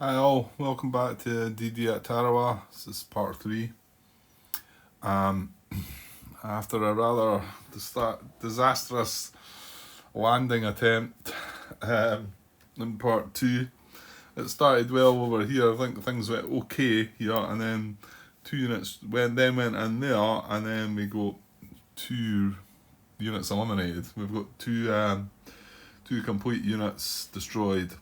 Hi all, welcome back to DD at Tarawa. This is part 3. Um, After a rather disastrous landing attempt in part 2, it started well over here. I think things went okay here, and then 2 units went in there, and then we got 2 units eliminated. We've got two complete units destroyed.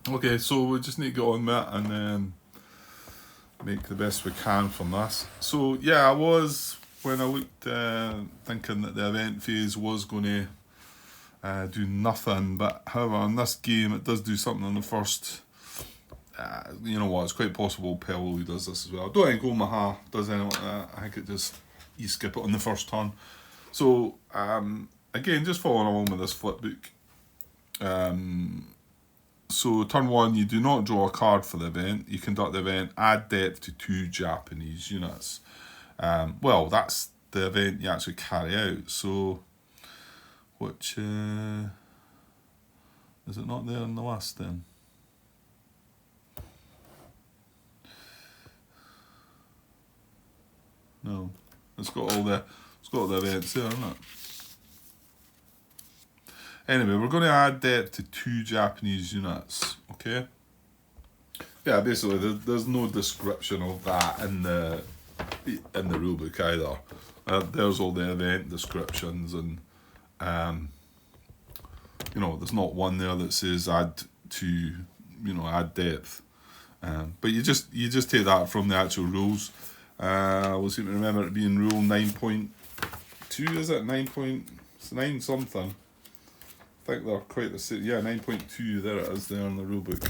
Okay, so we just need to get on with it and then make the best we can from this. So yeah, I was, when I looked, thinking that the event phase was going to do nothing, but however in this game it does do something in the first. You know what, it's quite possible Pello does this as well. I don't think Omaha does anything like that. I think it just, you skip it on the first turn. So again, just following along with this flip book. So turn 1, you do not draw a card for the event. You conduct the event, add depth to 2 Japanese units. Well, that's the event you actually carry out. So, which, is it not there on the list then? No, it's got all the events there, isn't it? Anyway, we're going to add depth to 2 Japanese units, okay? Yeah, basically, there's no description of that in the rulebook either. There's all the event descriptions, and there's not one there that says add depth. But you just take that from the actual rules. We seem to remember it being rule 9.2, is it? 9 something. I think they're quite the same. Yeah, 9.2, there it is there in the rulebook.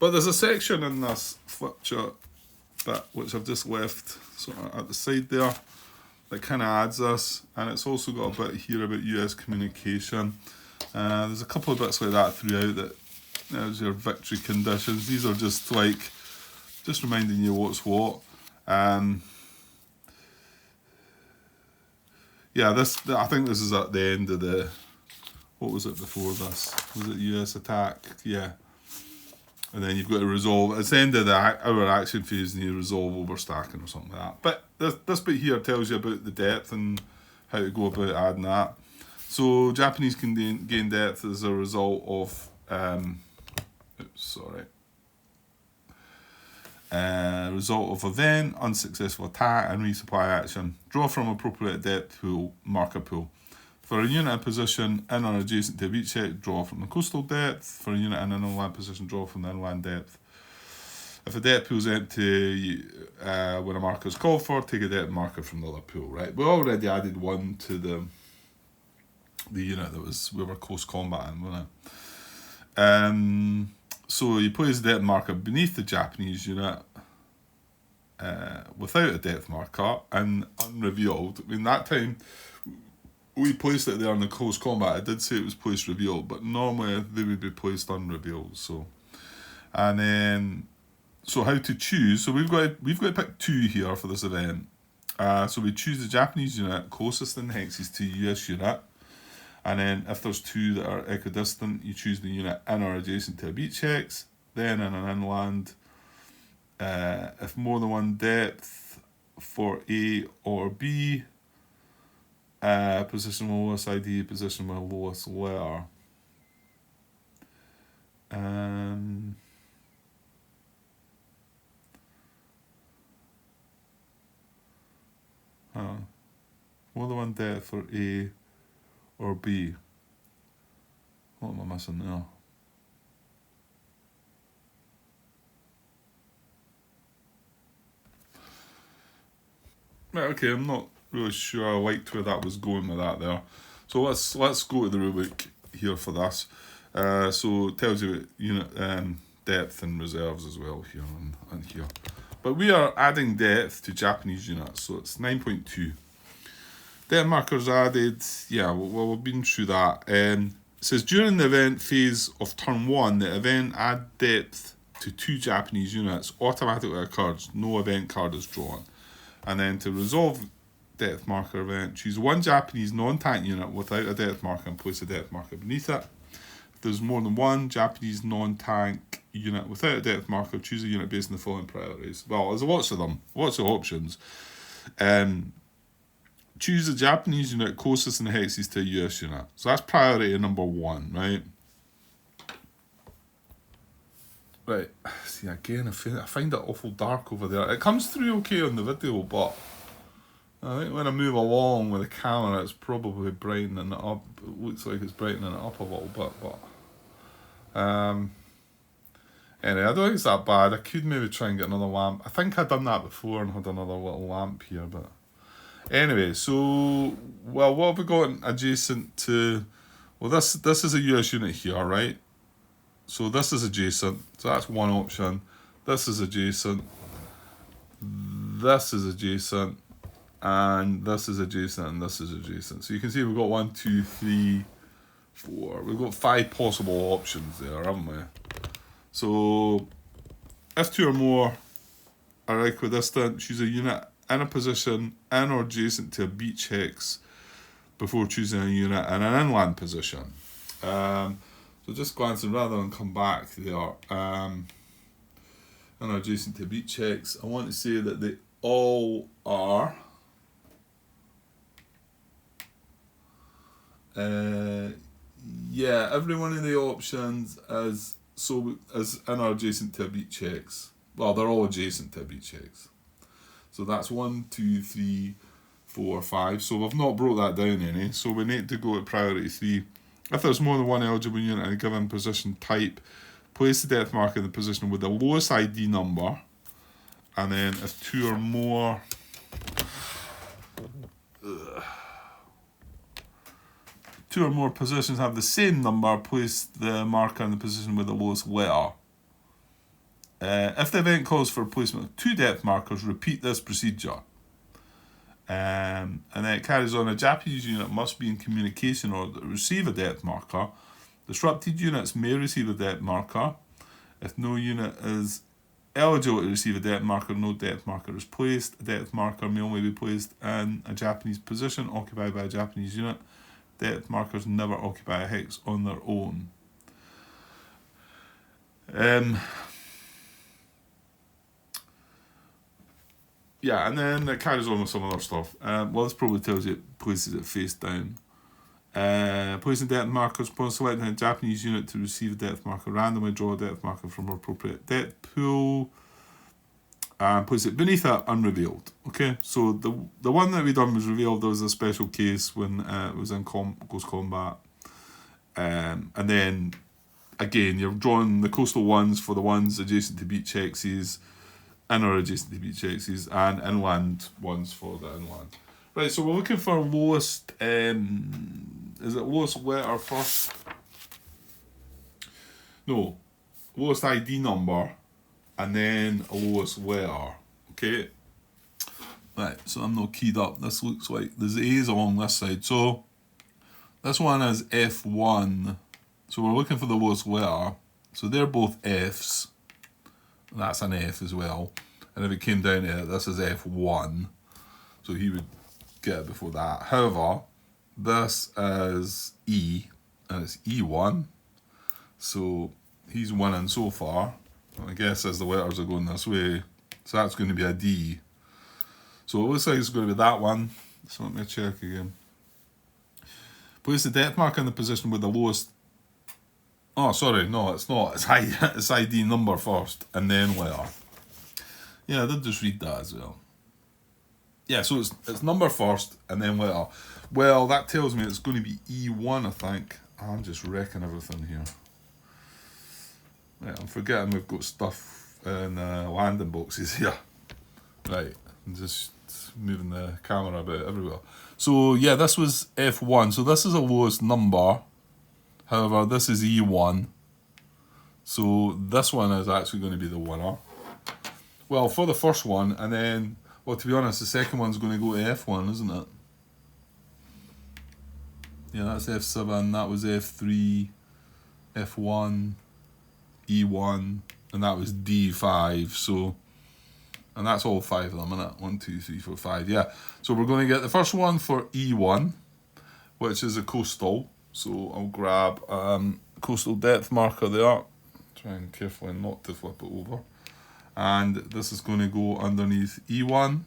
But there's a section in this flip chart bit which I've just left sort of at the side there that kind of adds this, and it's also got a bit here about US communication. There's a couple of bits like that throughout. That there's your victory conditions. These are just reminding you what's what. Yeah, I think this is at the end of the. What was it before this? Was it US attack? Yeah. And then you've got to resolve. It's the end of our action phase, and you resolve overstacking or something like that. But this bit here tells you about the depth and how to go about adding that. So Japanese can gain depth as a result of result of event, unsuccessful attack, and resupply action. Draw from appropriate depth pool, marker pool. For a unit in position in or adjacent to a beachhead, draw from the coastal depth. For a unit in an inland position, draw from the inland depth. If a depth pool is empty when a marker is called for, take a depth marker from the other pool. Right, we already added one to the unit that we were close combat in, wasn't it? So you place a depth marker beneath the Japanese unit without a depth marker and unrevealed. I mean, that time we placed it there in the close combat. I did say it was placed revealed, but normally they would be placed unrevealed. So how to choose? So we've got to pick 2 here for this event. So we choose the Japanese unit closest in hexes to US unit, and then if there's 2 that are equidistant, you choose the unit in or adjacent to a beach hex. Then in an inland, if more than one depth for A or B. Position with lowest ID, position with lowest letter. More than one depth for A or B. What am I missing there? Right, okay, I'm not really sure I liked where that was going with that there. So let's go to the rulebook here for this. So it tells you unit depth and reserves as well here and here. But we are adding depth to Japanese units, so it's 9.2. Depth markers added. Yeah, well we've been through that. It says during the event phase of turn 1, the event add depth to 2 Japanese units automatically occurs. No event card is drawn. And then to resolve depth marker event, choose 1 Japanese non-tank unit without a depth marker and place a depth marker beneath it. If there's more than 1 Japanese non-tank unit without a depth marker. Choose a unit based on the following priorities. Well, there's lots of them, lots of options. Choose a Japanese unit closest in the hexes to a US unit. So that's priority number 1, right? Right. See, again, I find it awful dark over there. It comes through okay on the video, but I think when I move along with the camera, it's probably brightening it up. It looks like it's brightening it up a little bit, but anyway, I don't think it's that bad. I could maybe try and get another lamp. I think I'd done that before and had another little lamp here, but anyway, so well, what have we got adjacent to? Well, this is a US unit here, right? So this is adjacent. So that's one option. This is adjacent. This is adjacent. And this is adjacent, and this is adjacent. So you can see we've got 1, 2, 3, 4. We've got 5 possible options there, haven't we? So if 2 or more are equidistant, choose a unit in a position in or adjacent to a beach hex before choosing a unit in an inland position. So just glancing rather than come back there, and adjacent to beach hex, I want to say that they all are. Yeah, every one of the options is in or adjacent to a beach hex. Well, they're all adjacent to a beach hex. So that's 1, 2, 3, 4, 5. So we've not broke that down any. So we need to go to priority 3. If there's more than one eligible unit in a given position type, place the depth marker in the position with the lowest ID number. And then if 2 or more... 2 or more positions have the same number, place the marker in the position with the lowest letter. If the event calls for placement of 2 depth markers, repeat this procedure. And then it carries on, a Japanese unit must be in communication or receive a depth marker. Disrupted units may receive a depth marker. If no unit is eligible to receive a depth marker, no depth marker is placed. A depth marker may only be placed in a Japanese position occupied by a Japanese unit. Depth markers never occupy a hex on their own. Yeah, and then it carries on with some other stuff. Well, this probably tells you it places it face down. Placing depth markers, upon selecting a Japanese unit to receive a depth marker, randomly draw a depth marker from an appropriate depth pool and place it beneath it unrevealed. Okay, so the one that we done was revealed. There was a special case when it was in Ghost Combat. And then, again, you're drawing the coastal ones for the ones adjacent to beach hexes, in or adjacent to beach hexes, and inland ones for the inland. Right, so we're looking for lowest, is it lowest letter first? No, lowest ID number, and then a lowest letter, okay? Right, so I'm not keyed up. This looks like there's A's along this side. So this one is F1. So we're looking for the lowest letter. So they're both F's. That's an F as well. And if it came down to it, this is F1. So he would get it before that. However, this is E, and it's E1. So he's winning so far. I guess as the letters are going this way. So that's going to be a D. So it looks like it's going to be that one. So let me check again. Place the depth marker in the position with the lowest... Oh, sorry, no, it's not. It's ID number first, and then letter. Yeah, I did just read that as well. Yeah, so it's number first, and then letter. Well, that tells me it's going to be E1, I think. I'm just wrecking everything here. Right, I'm forgetting we've got stuff in landing boxes here. Right, I'm just moving the camera about everywhere. So, yeah, this was F1. So this is the lowest number. However, this is E1. So this one is actually going to be the winner. Well, for the first one, and then, well, to be honest, the second one's going to go to F1, isn't it? Yeah, that's F7, that was F3, F1, E1, and that was D5, so... And that's all 5 of them, isn't it? 1, 2, 3, 4, 5, yeah. So we're going to get the first one for E1, which is a coastal. So I'll grab coastal depth marker there. Trying carefully not to flip it over. And this is going to go underneath E1.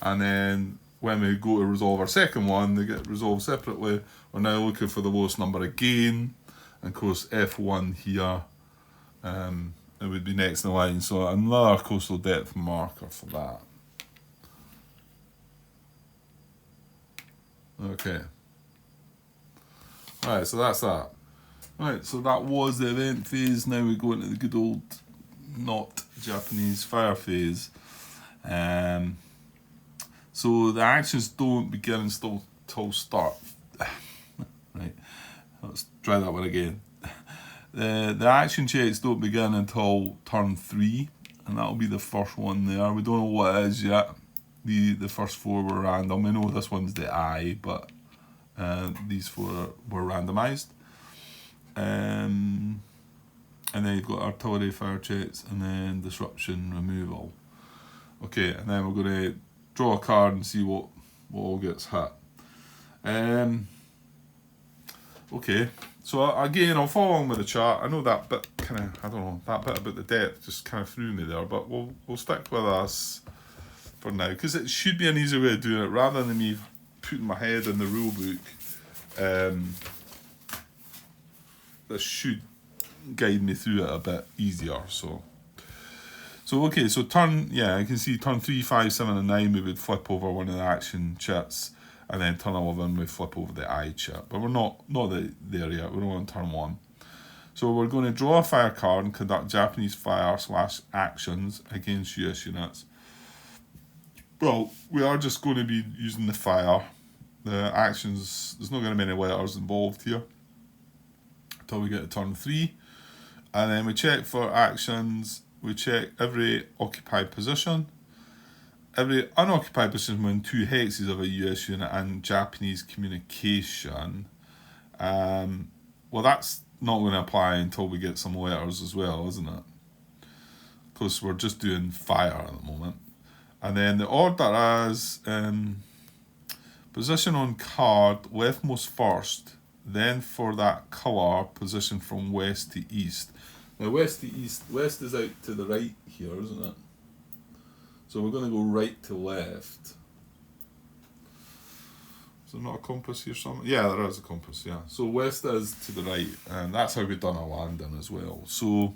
And then when we go to resolve our second one, they get resolved separately. We're now looking for the lowest number again. And of course, F1 here, it would be next in the line. So another coastal depth marker for that. Okay. Alright, so that's that. Right, so that was the event phase. Now we go into the good old not Japanese fire phase. So the actions don't begin until start. Right, let's try that one again. The action checks don't begin until turn 3, and that'll be the first one there. We don't know what it is yet. The first 4 were random. We know this one's the eye, but these 4 were randomised. And then you've got artillery fire checks, and then disruption removal. Okay, and then we're going to draw a card and see what all gets hit. Okay, so again, I'll follow along with the chart. I know that bit that bit about the depth just kind of threw me there, but we'll stick with us for now, because it should be an easy way of doing it, rather than me putting my head in the rule book. This should guide me through it a bit easier. So okay, so I can see turn 3, 5, 7 and 9 we would flip over one of the action chits, and then turn 11 we flip over the eye chit. But we're not there yet, we're on turn 1. So we're going to draw a fire card and conduct Japanese fire / actions against US units. Well, we are just going to be using the fire. The actions, there's not going to be any letters involved here until we get to turn 3. And then we check for actions. We check every occupied position, every unoccupied position when 2 hexes of a US unit and Japanese communication. Well, that's not going to apply until we get some letters as well, isn't it? Because we're just doing fire at the moment. And then the order is position on card leftmost first, then for that colour, position from west to east. Now west to east, west is out to the right here, isn't it? So we're going to go right to left. Is there not a compass here somewhere? Yeah, there is a compass, yeah. So west is to the right, and that's how we've done our landing as well. So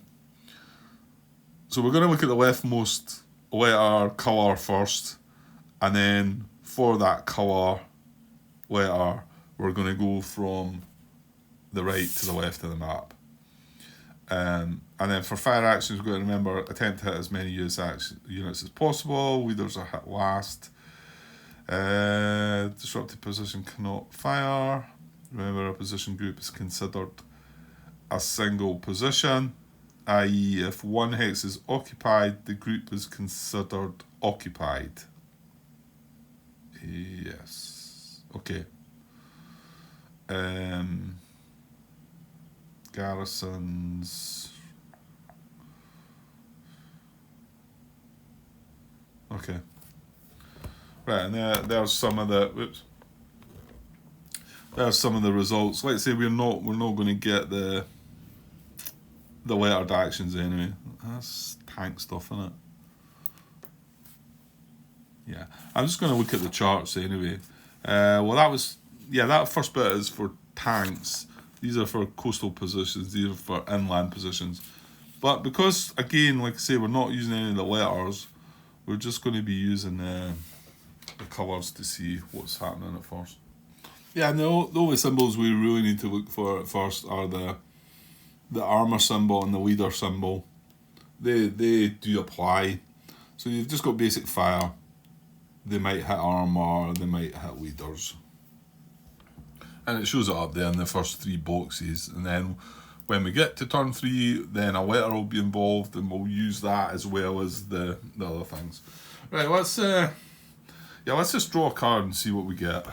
we're going to look at the leftmost letter colour first, and then for that colour letter, we're going to go from the right to the left of the map. And then for fire actions, we're going to remember, attempt to hit as many US units as possible. Leaders are hit last. Disrupted position cannot fire. Remember, a position group is considered a single position, i.e. if one hex is occupied, the group is considered occupied. Yes. Okay. Garrisons. Okay. Right, and there's some of the there's some of the results. Let's say we're not going to get the lettered actions anyway. That's tank stuff, isn't it? Yeah, I'm just going to look at the charts anyway. Well, that first bit is for tanks. These are for coastal positions. These are for inland positions. But because, again, like I say, we're not using any of the letters, we're just going to be using the colours to see what's happening at first. Yeah, and the only symbols we really need to look for at first are the armour symbol and the leader symbol. They do apply. So you've just got basic fire. They might hit armour, they might hit leaders. And it shows it up there in the first 3 boxes. And then when we get to turn 3, then a letter will be involved, and we'll use that as well as the other things. Right, let's just draw a card and see what we get.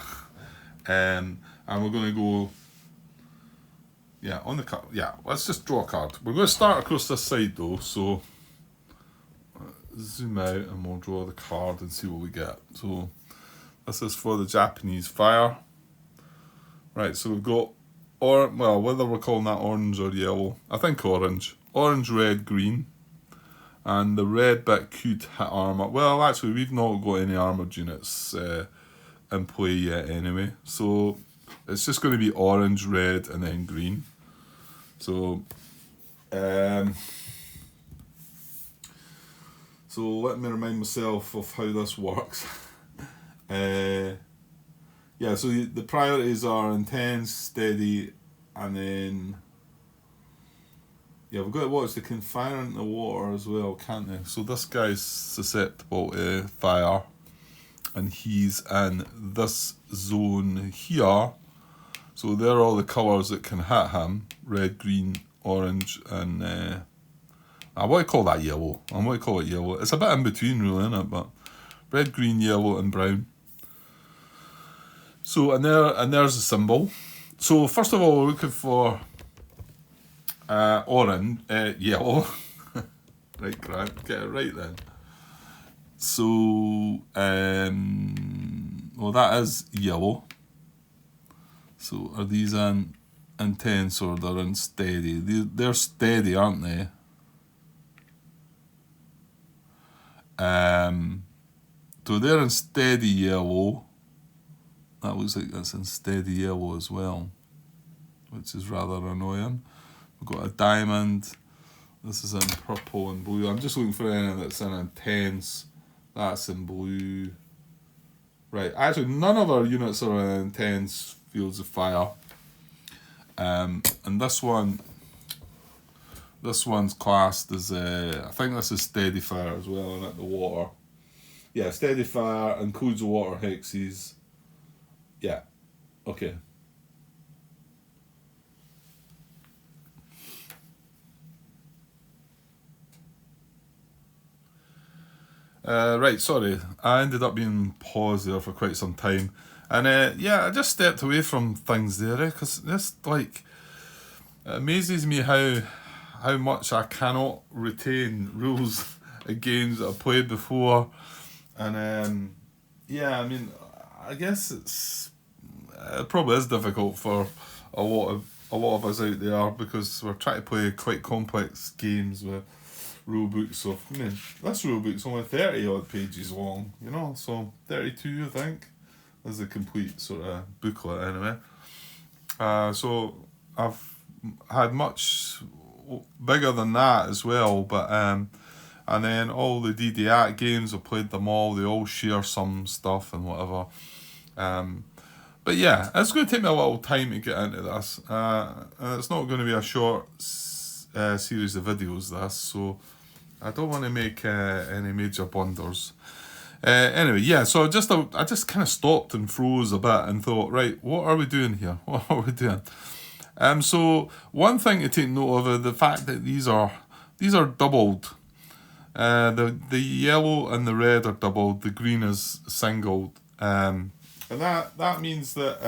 And we're going to go, on the card. Yeah, let's just draw a card. We're going to start across this side though, so zoom out and we'll draw the card and see what we get. So this is for the Japanese fire. Right, so we've got or well, whether we're calling that orange or yellow, I think orange. Orange, red, green. And the red bit could hit armour. Well, actually, we've not got any armoured units in play yet anyway. So it's just going to be orange, red, and then green. So, so let me remind myself of how this works. Yeah, so the priorities are intense, steady, and then yeah, we've got to watch the fire in the water as well, can't we? So this guy's susceptible to fire, and he's in this zone here. So there are all the colours that can hit him: red, green, orange, and I want to call that yellow. I want to call it yellow. It's a bit in between, really, isn't it? But red, green, yellow, and brown. So there's a symbol. So first of all, we're looking for orange, yellow. Right, Grant, get it right then. So well, that is yellow. So are these in intense or they're in steady? They're steady, aren't they? So they're in steady yellow. That looks like that's in steady yellow as well, which is rather annoying. We've got a diamond. This is in purple and blue. I'm just looking for anything that's in intense. That's in blue. Right, actually none of our units are in intense fields of fire. And this one's classed as, I think this is steady fire as well, and at the water. Yeah, steady fire, includes the water hexes. Yeah, okay. Right, sorry. I ended up being paused there for quite some time. And yeah, I just stepped away from things there, because just like, it amazes me how much I cannot retain rules of games that I've played before. And yeah, I mean, I guess it probably is difficult for a lot of us out there, because we're trying to play quite complex games with rule books of, I mean, this rule book's only 30 odd pages long, you know, so 32 I think is a complete sort of booklet anyway. So I've had much bigger than that as well, but and then all the DD games, I've played them all, they all share some stuff and whatever. But yeah, it's going to take me a little time to get into this, and it's not going to be a short series of videos, this, so I don't want to make any major blunders. Anyway, yeah, so I just kind of stopped and froze a bit and thought, right, what are we doing here? What are we doing? So one thing to take note of is the fact that these are doubled. The yellow and the red are doubled. The green is singled. And that means that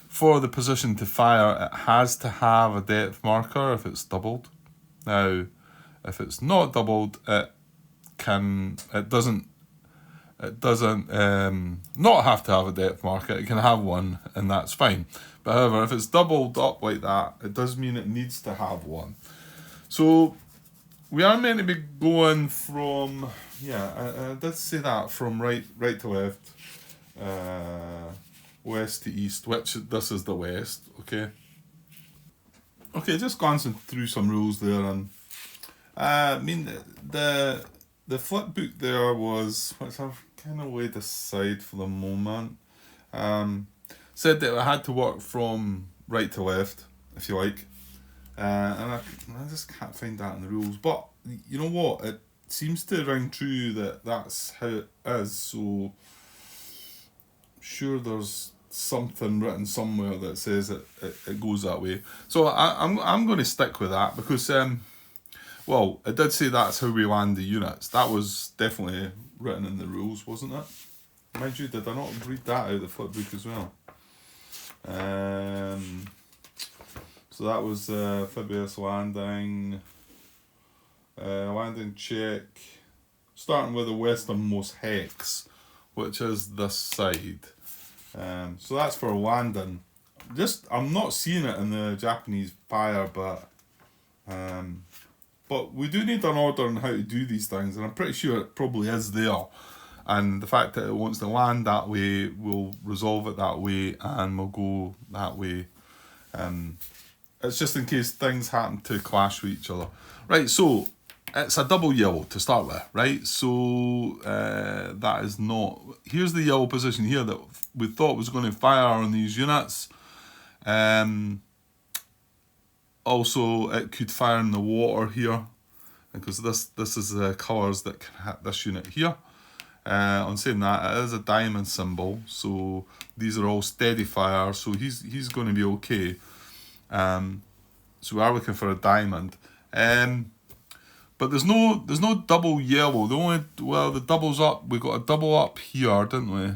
for the position to fire, it has to have a depth marker if it's doubled. Now, if it's not doubled, it doesn't not have to have a depth marker. It can have one, and that's fine. But however, if it's doubled up like that, it does mean it needs to have one. So we are meant to be going from, yeah, I did say that, from right to left, west to east, which this is the west, okay? Okay, just glancing through some rules there, and I mean, the flip book there was, which I've kind of laid aside for the moment, said that I had to work from right to left, if you like, and I just can't find that in the rules. But you know what? It seems to ring true that that's how it is. So sure, there's something written somewhere that says it goes that way. So I'm going to stick with that, because well, it did say that's how we land the units. That was definitely written in the rules, wasn't it? Mind you, did I not read that out of the flipbook as well? So that was amphibious landing, landing check, starting with the westernmost hex, which is this side. So that's for landing just I'm not seeing it in the Japanese fire, but we do need an order on how to do these things, and I'm pretty sure it probably is there. And the fact that it wants to land that way, we'll resolve it that way, and we'll go that way. It's just in case things happen to clash with each other. Right, so it's a double yellow to start with, right? So that is not... Here's the yellow position here that we thought was going to fire on these units. Also, it could fire in the water here, because this is the colours that can hit this unit here. On saying that, it is a diamond symbol, so these are all steady fire, so he's going to be okay. So we are looking for a diamond. But there's no double yellow. The double's up. We got a double up here, didn't we?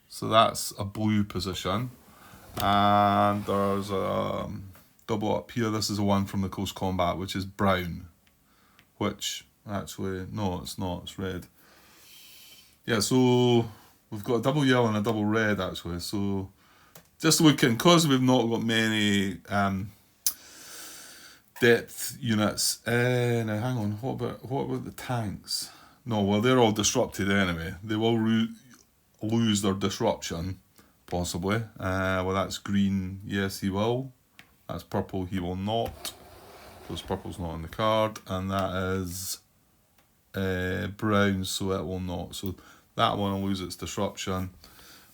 So that's a blue position, and there's a double up here. This is the one from the Close Combat, which is brown. Which actually no, it's not. It's red. Yeah, so we've got a double yellow and a double red actually. So just looking, because we've not got many depth units. Now hang on, what about the tanks? No, well they're all disrupted anyway. They will lose their disruption, possibly. Well that's green, yes he will. That's purple, he will not. Because purple's not on the card, and that is brown, so it will not. So that one will lose its disruption.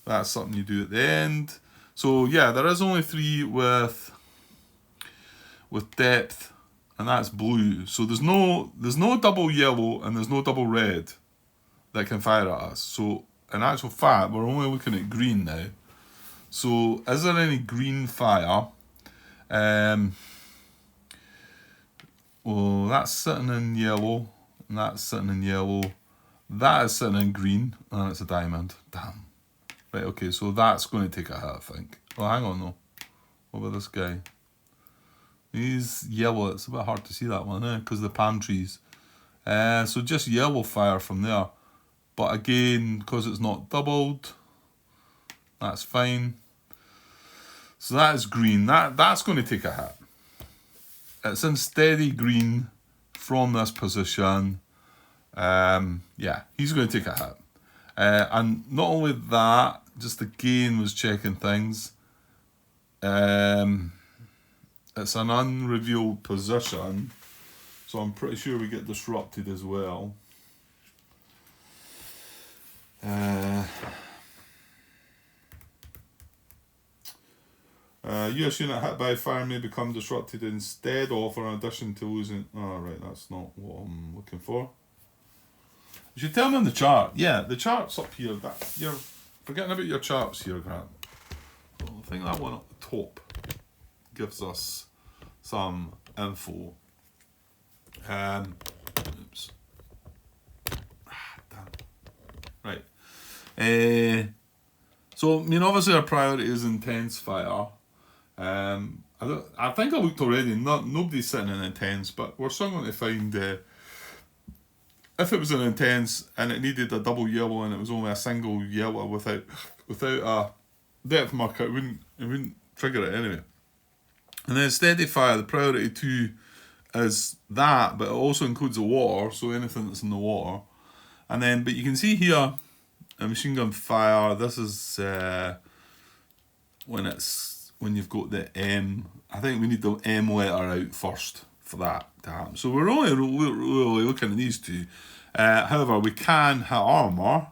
That's something you do at the end. So yeah, there is only 3 with depth, and that's blue. So there's no double yellow and there's no double red that can fire at us. So in actual fact, we're only looking at green now. So is there any green fire? Well, that's sitting in yellow, and that's sitting in yellow. That is sitting in green, and it's a diamond. Damn. Right, okay, so that's going to take a hit, I think. Well, hang on though. What about this guy? He's yellow. It's a bit hard to see that one, because of the palm trees. So just yellow fire from there. But again, because it's not doubled, that's fine. So that is green. That's going to take a hit. It's in steady green from this position. Yeah, he's going to take a hit. And not only that, just again was checking things. It's an unrevealed position, so I'm pretty sure we get disrupted as well. US unit hit by fire may become disrupted instead of, or in addition to losing... Oh, right, that's not what I'm looking for. You should tell me on the chart. Yeah, the chart's up here. You're forgetting about your charts here, Grant. Well, I think that one up the top gives us some info. Oops. Damn. Right. So, I mean, obviously our priority is intense fire. I think I looked already. Nobody's sitting in intense, but we're still going to find if it was an intense and it needed a double yellow and it was only a single yellow without a depth marker, it wouldn't trigger it anyway. And then steady fire, the priority 2 is that, but it also includes the water, so anything that's in the water. And then, but you can see here, a machine gun fire. This is when you've got the M. I think we need the M letter out first for that to happen. So we're only really looking at these 2. However, we can hit armour.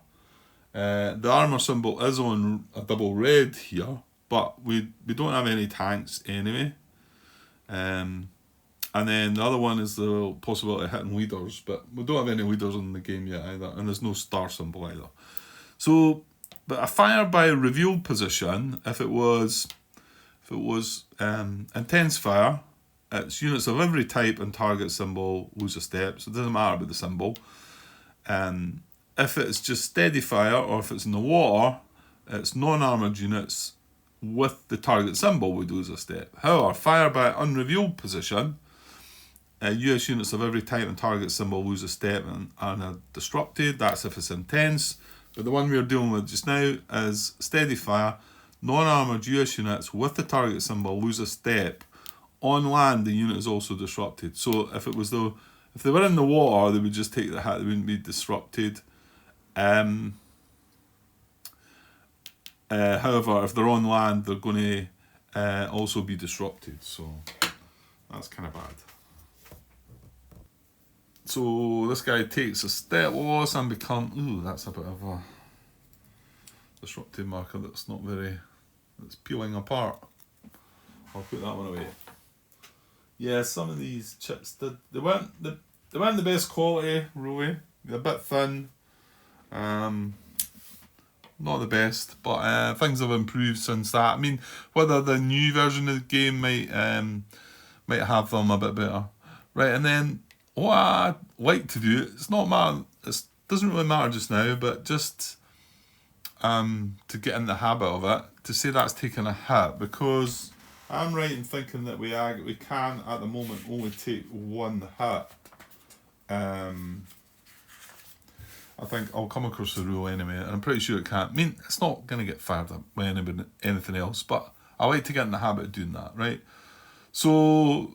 The armour symbol is on a double red here, but we don't have any tanks anyway. And then the other one is the possibility of hitting leaders, but we don't have any leaders in the game yet either, and there's no star symbol either. So, but a fire by revealed position, if it was intense fire, it's units of every type and target symbol lose a step, so it doesn't matter about the symbol. If it's just steady fire, or if it's in the water, it's non-armoured units with the target symbol would lose a step. However, fire by unrevealed position, US units of every type and target symbol lose a step and are disrupted. That's if it's intense. But the one we're dealing with just now is steady fire. Non-armoured US units with the target symbol lose a step. On land, the unit is also disrupted. So if they were in the water, they would just take the hit. They wouldn't be disrupted. However, if they're on land, they're going to also be disrupted. So that's kind of bad. So this guy takes a step loss and become... Ooh, that's a bit of a disrupted marker that's not very... That's peeling apart. I'll put that one away. Yeah, some of these chips, they weren't the best quality, really. They're a bit thin. Not the best, but things have improved since that. I mean, whether the new version of the game might have them a bit better. Right, and then what I like to do, it doesn't really matter just now, but just to get in the habit of it, to say that's taking a hit, because I'm right in thinking that we can at the moment only take one hit. I think I'll come across the rule anyway, and I'm pretty sure it can't. I mean, it's not going to get fired up by anything else, but I like to get in the habit of doing that, right? So,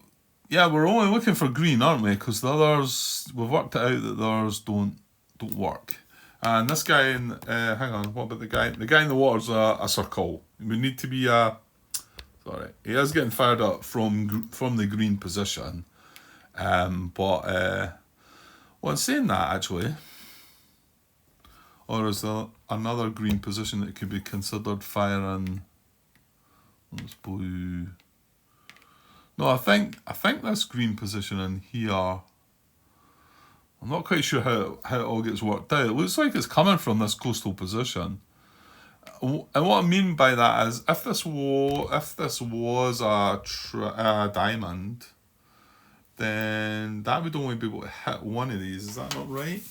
yeah, we're only looking for green, aren't we? Because the others, we've worked it out that the others don't work. And this guy hang on, what about the guy? The guy in the water's a circle. We need to be sorry, he is getting fired up from the green position. Well, in saying that, actually, or is there another green position that could be considered firing? That's blue. No, I think this green position in here, I'm not quite sure how it all gets worked out. It looks like it's coming from this coastal position. And what I mean by that is, if this was a diamond, then that would only be able to hit one of these. Is that not right?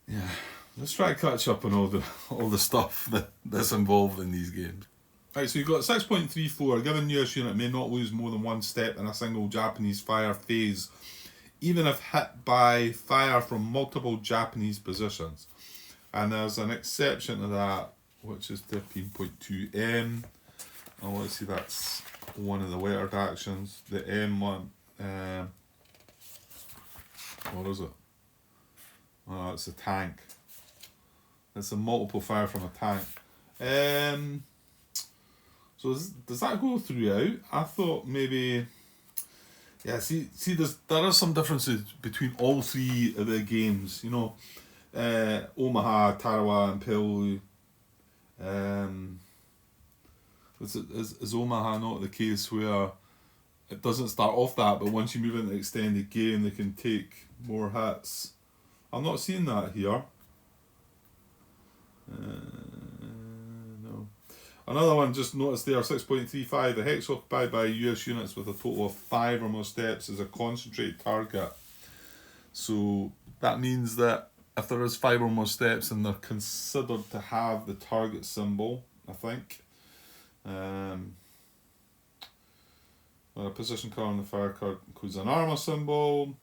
Yeah, let's try to catch up on all the stuff that's involved in these games. Right, so you've got 6.34. A given US unit may not lose more than one step in a single Japanese fire phase, even if hit by fire from multiple Japanese positions. And there's an exception to that, which is 13.2M. Oh, let's see, that's one of the lettered actions. The M one, what is it? Oh, it's a tank. It's a multiple fire from a tank. So does that go throughout? I thought maybe... Yeah, see, there are some differences between all three of the games. You know, Omaha, Tarawa, and Pelulu. Is Omaha not the case where it doesn't start off that, but once you move into the extended game, they can take more hits? I'm not seeing that here. No. Another one, just noticed there, 6.35. The hex occupied by US units with a total of 5 or more steps is a concentrated target. So that means that if there is 5 or more steps, then they're considered to have the target symbol, I think. A position card on the fire card includes an armor symbol.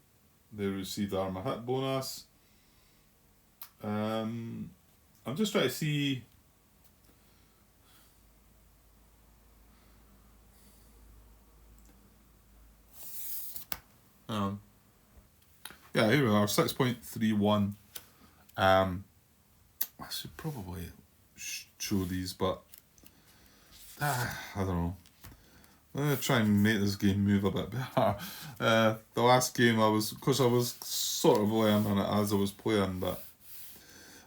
They receive the armor hit bonus. I'm just trying to see. Yeah, here we are, 6.31. I should probably show these, but I don't know. I'm going to try and make this game move a bit better. The last game I was sort of learning it as I was playing, but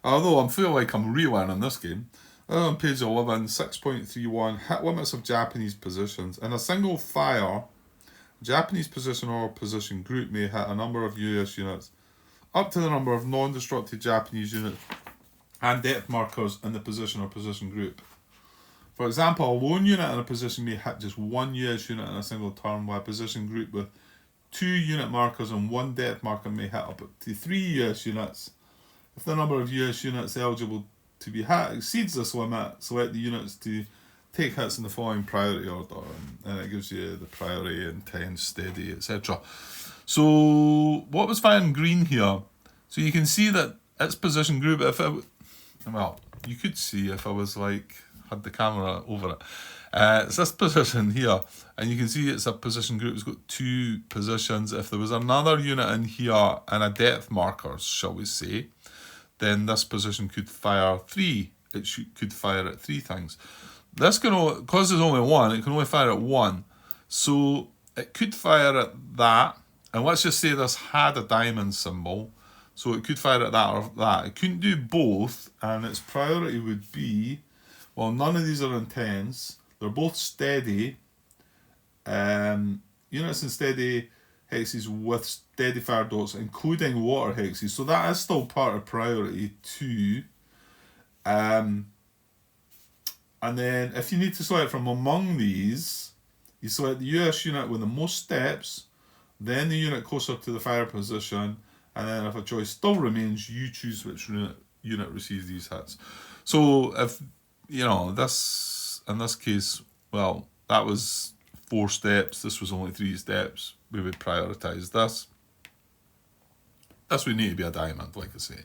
although I feel like I'm relearning this game. On page 11, 6.31, hit limits of Japanese positions. In a single fire, Japanese position or position group may hit a number of US units, up to the number of non-destructed Japanese units and depth markers in the position or position group. For example, a lone unit in a position may hit just one US unit in a single turn, while a position group with 2 unit markers and 1 depth marker may hit up to 3 US units. If the number of US units eligible to be hit exceeds this limit, select the units to take hits in the following priority order, and it gives you the priority, intense, steady, etc. So what was firing green here? So you can see that its position group, you could see if I was like, had the camera over it. It's this position here, and you can see it's a position group. It's got 2 positions. If there was another unit in here and a depth marker, shall we say, then this position could fire 3. It could fire at 3 things. This can, because there's only 1, it can only fire at 1. So it could fire at that, and let's just say this had a diamond symbol, so it could fire at that or that. It couldn't do both, and its priority would be, well, none of these are intense. They're both steady. Units in steady hexes with steady fire dots, including water hexes. So that is still part of priority 2. And then if you need to select from among these, you select the US unit with the most steps, then the unit closer to the fire position, and then if a choice still remains, you choose which unit receives these hits. So if, this, in this case, well, that was 4 steps, this was only 3 steps, we would prioritise this. This would need to be a diamond, like I say.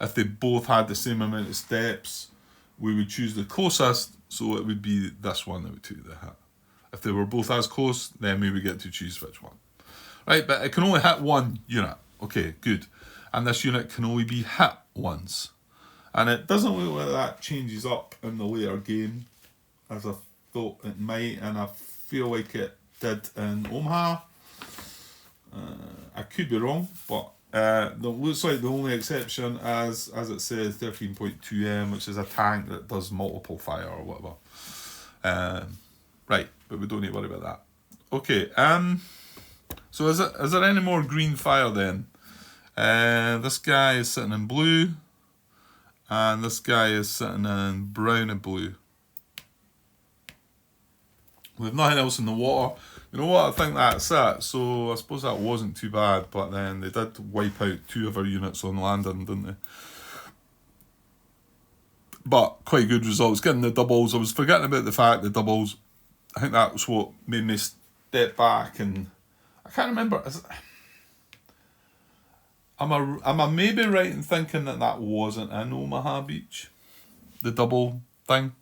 If they both had the same amount of steps, we would choose the closest, so it would be this one that would take the hit. If they were both as close, then we would get to choose which one. Right, but it can only hit 1 unit. Okay, good. And this unit can only be hit once. And it doesn't look like that changes up in the later game, as I thought it might, and I feel like it did in Omaha. I could be wrong, but it looks like the only exception, as it says, 13.2M, which is a tank that does multiple fire or whatever. Right, but we don't need to worry about that. Okay, so is there any more green fire then? This guy is sitting in blue, and this guy is sitting in brown and blue. We have nothing else in the water. You know what, I think that's it. So I suppose that wasn't too bad, but then they did wipe out 2 of our units on landing, didn't they? But quite good results. Getting the doubles, I was forgetting about the fact the doubles, I think that was what made me step back, and I can't remember. Am I maybe right in thinking that wasn't in Omaha Beach? The double thing?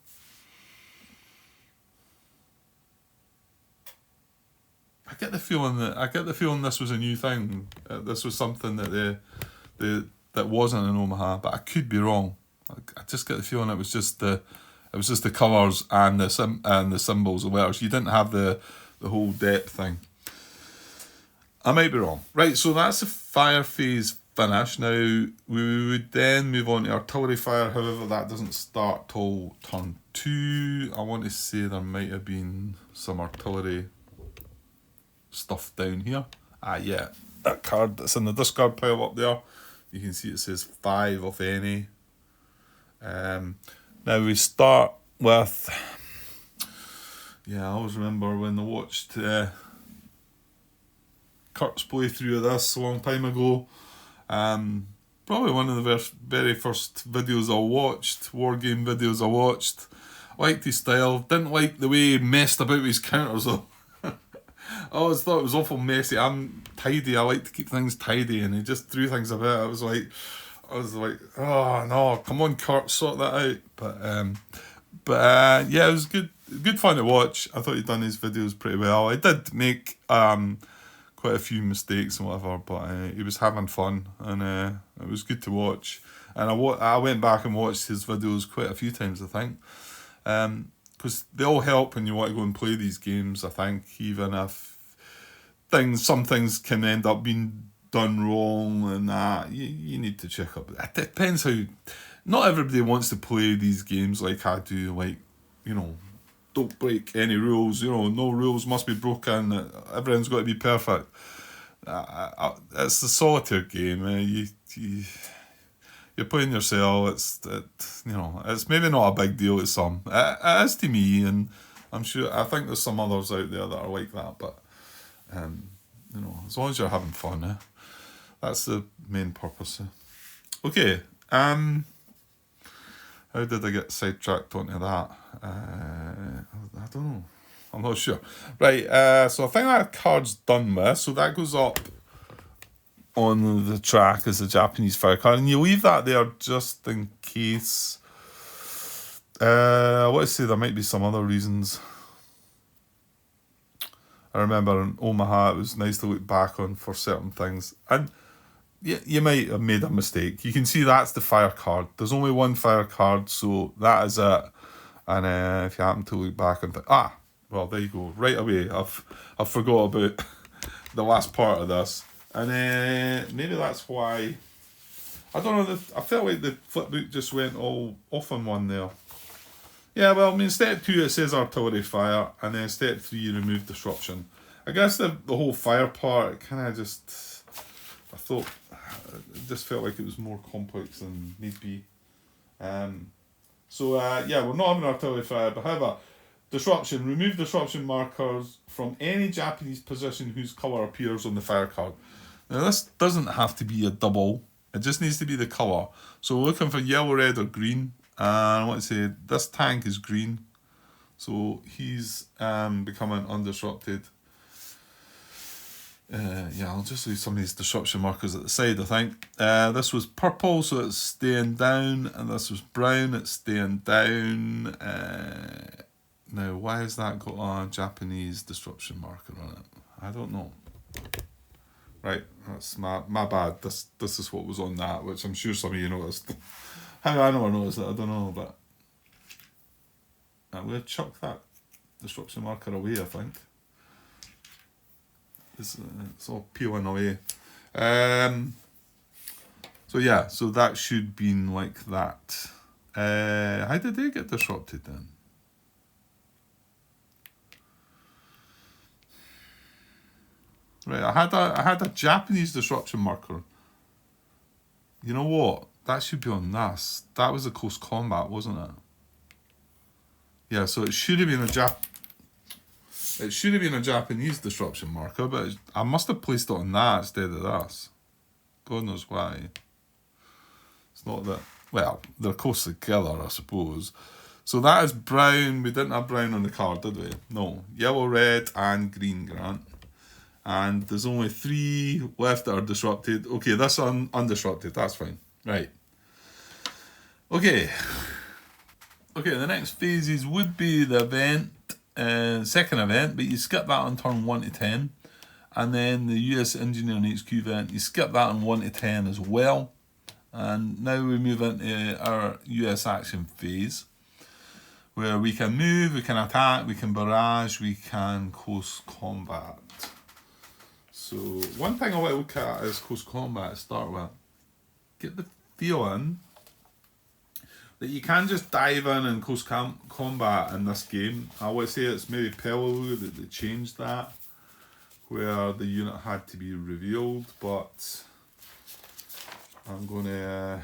I get the feeling this was a new thing. This was something that that wasn't in Omaha, but I could be wrong. I just get the feeling it was just the colours and the symbols and letters. You didn't have the whole depth thing. I might be wrong. Right, so that's the fire phase finish. Now we would then move on to artillery fire. However, that doesn't start till turn 2. I want to say there might have been some artillery stuff down here. Yeah, that card that's in the discard pile up there, you can see it says 5 of any. Now we start with, I always remember when I watched Kurt's playthrough of this a long time ago. Probably one of the very first videos I watched, war game videos I watched. Liked his style, didn't like the way he messed about with his counters though. I always thought it was awful messy. I'm tidy, I like to keep things tidy, and he just threw things about. I was like, oh no, come on Kurt, sort that out. But yeah, it was good fun to watch. I thought he'd done his videos pretty well. I did make quite a few mistakes and whatever, but he was having fun, and it was good to watch. And I went back and watched his videos quite a few times, I think. Because they all help when you want to go and play these games, I think, even if some things can end up being done wrong and that, you need to check up. It depends how, not everybody wants to play these games like I do, like, don't break any rules, no rules must be broken, everyone's got to be perfect. It's a solitaire game, you're playing yourself. It's maybe not a big deal to some. It is to me, and I think there's some others out there that are like that. But as long as you're having fun, that's the main purpose. Okay. How did I get sidetracked onto that? I don't know. I'm not sure. Right. So I think that card's done with. So that goes up on the track as a Japanese fire card, and you leave that there just in case I want to say there might be some other reasons. I remember in Omaha, it was nice to look back on for certain things. And you might have made a mistake. You can see that's the fire card. There's only one fire card, so that is it. And if you happen to look back and think, well, there you go. Right away, I've forgot about the last part of this. And maybe that's why, I don't know, I felt like the flipbook just went all off on one there. Yeah, well, I mean, step 2, it says artillery fire, and then step 3, remove disruption. I guess the whole fire part, kind of just, I thought, it just felt like it was more complex than need be. So, yeah, we're not having artillery fire, but however, disruption, remove disruption markers from any Japanese position whose colour appears on the fire card. Now, this doesn't have to be a double, it just needs to be the colour. So, we're looking for yellow, red, or green. And I want to say this tank is green, so he's becoming undisrupted. Yeah, I'll just leave some of these disruption markers at the side, I think. This was purple, so it's staying down, and this was brown, it's staying down. Now, why has that got a Japanese disruption marker on it? I don't know. Right, that's my bad. This is what was on that, which I'm sure some of you noticed. How I never noticed it, I don't know, but I'm going to chuck that disruption marker away, I think. It's all peeling away. So yeah, so that should be like that. How did they get disrupted then? Right, I had a Japanese disruption marker. You know what? That should be on this. That was a close combat, wasn't it? Yeah, so it should have been a Japanese disruption marker, but I must have placed it on that instead of this. God knows why. It's not that. Well, they're close together, I suppose. So that is brown. We didn't have brown on the card, did we? No. Yellow, red, and green, Grant. And there's only 3 left that are disrupted. Okay, that's undisrupted. That's fine. Right. Okay, the next phases would be the event, second event, but you skip that on turn 1 to 10. And then the US Engineering HQ event, you skip that on 1 to 10 as well. And now we move into our US action phase, where we can move, we can attack, we can barrage, we can close combat. So one thing I want to look at is close combat to start with. Get the feeling that you can just dive in and close combat in this game. I would say it's maybe Pellew that they changed that, where the unit had to be revealed, but I'm going to,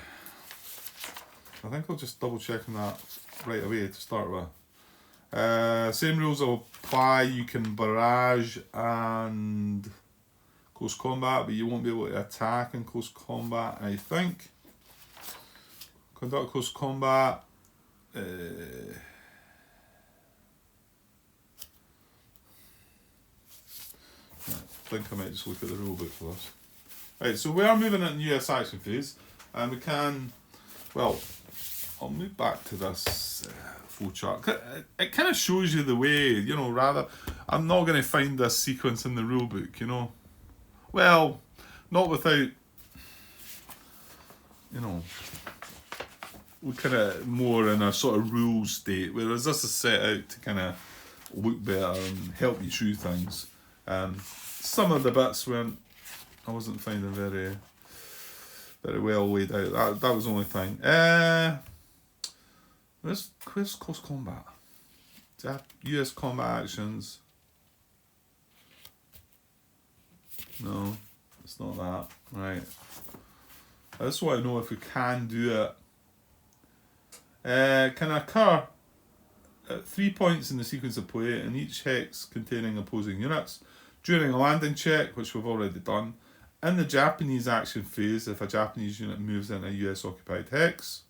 I think I'll just double check on that right away to start with. Same rules will apply. You can barrage and close combat, but you won't be able to attack in close combat, I think. Conduct close combat. I think I might just look at the rulebook for this. Right, so we are moving into US action phase, and we can, well, I'll move back to this flowchart. It kind of shows you the way, you know, rather, I'm not going to find this sequence in the rulebook, you know. Well, not without, you know, we're kind of more in a sort of rule state, whereas this is set out to kind of look better and help you through things. Some of the bits I wasn't finding very well laid out. That was the only thing. Where's close combat? US combat actions. No, it's not that. Right. I just want to know if we can do it. Can occur at 3 points in the sequence of play, and each hex containing opposing units. During a landing check, which we've already done. In the Japanese action phase, if a Japanese unit moves in a US occupied hex.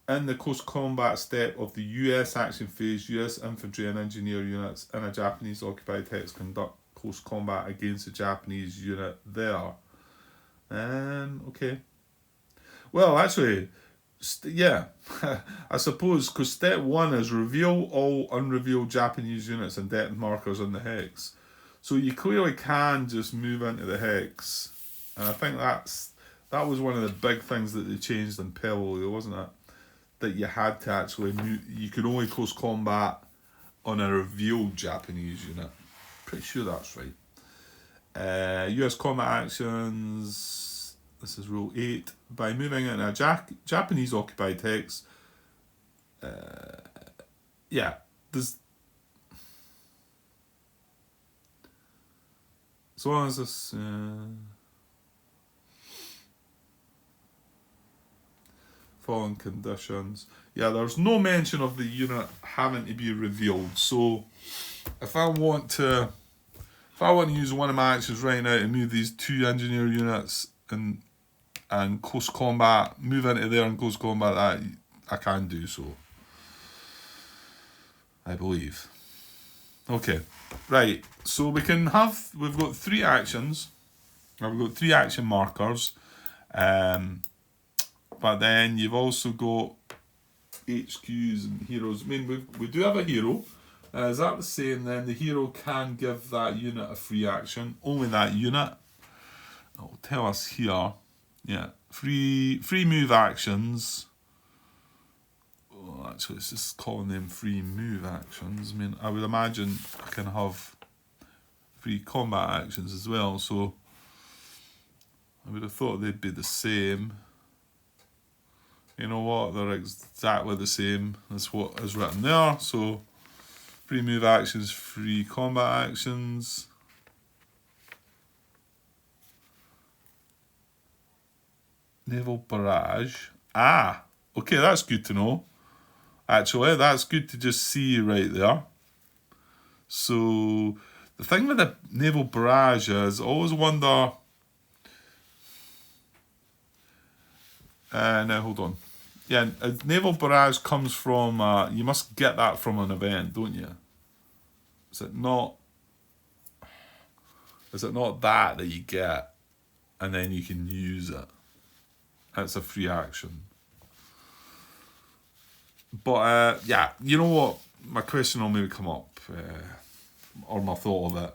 In the close combat step of the US action phase, US infantry and engineer units in a Japanese occupied hex conduct close combat against the Japanese unit there. Okay. Well, actually, Yeah, I suppose, because step one is reveal all unrevealed Japanese units and depth markers on the hex. So you clearly can just move into the hex, and I think that was one of the big things that they changed in Pebble, wasn't it? That you had to actually move. You could only close combat on a revealed Japanese unit. Pretty sure that's right. US combat actions. This is rule 8. By moving in a Japanese occupied hex, yeah, there's, as long as this. Following conditions. Yeah, there's no mention of the unit having to be revealed. So if I want to use one of my actions right now to move these 2 engineer units and close combat, move into there and close combat, that I can do so, I believe. Okay, right. So we've got 3 actions. We've got 3 action markers. But then you've also got HQs and heroes. I mean, we do have a hero. Is that the same then? The hero can give that unit a free action. Only that unit. It'll tell us here. Yeah. Free move actions. Well, actually, it's just calling them free move actions. I mean, I would imagine I can have free combat actions as well. So I would have thought they'd be the same. You know what? They're exactly the same as what is written there. So, free move actions, free combat actions. Naval barrage. Ah, okay, that's good to know. Actually, that's good to just see right there. So, the thing with the naval barrage is, I always wonder. Now, hold on. Yeah, a naval barrage comes from. You must get that from an event, don't you? Is it not? Is it not that you get, and then you can use it? It's a free action. But yeah, you know what? My question will maybe come up, or my thought of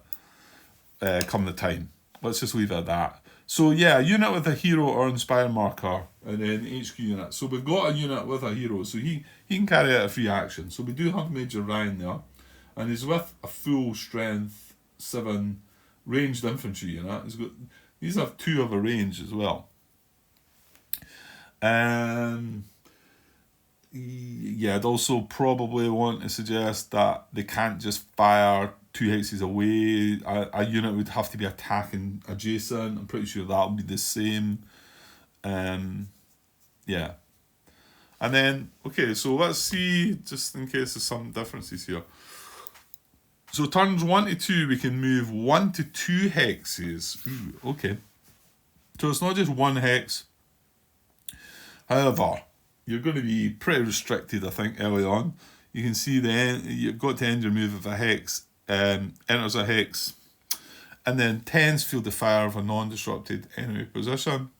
it, come the time. Let's just leave it at that. So yeah, a unit with a hero or inspire marker, and then HQ unit. So we've got a unit with a hero, so he can carry out a free action. So we do have Major Ryan there, and he's with a full strength 7 ranged infantry unit. These have 2 of a range as well. Yeah, I'd also probably want to suggest that they can't just fire 2 hexes away. A unit would have to be attacking adjacent. I'm pretty sure that would be the same. Yeah. And then, okay, so let's see, just in case there's some differences here. So turns 1 to 2, we can move 1 to 2 hexes. Ooh, okay. So it's not just 1 hex. However, you're going to be pretty restricted, I think, early on. You can see you've got to end your move if a hex enters a hex, and then 10's field of fire of a non-disrupted enemy position,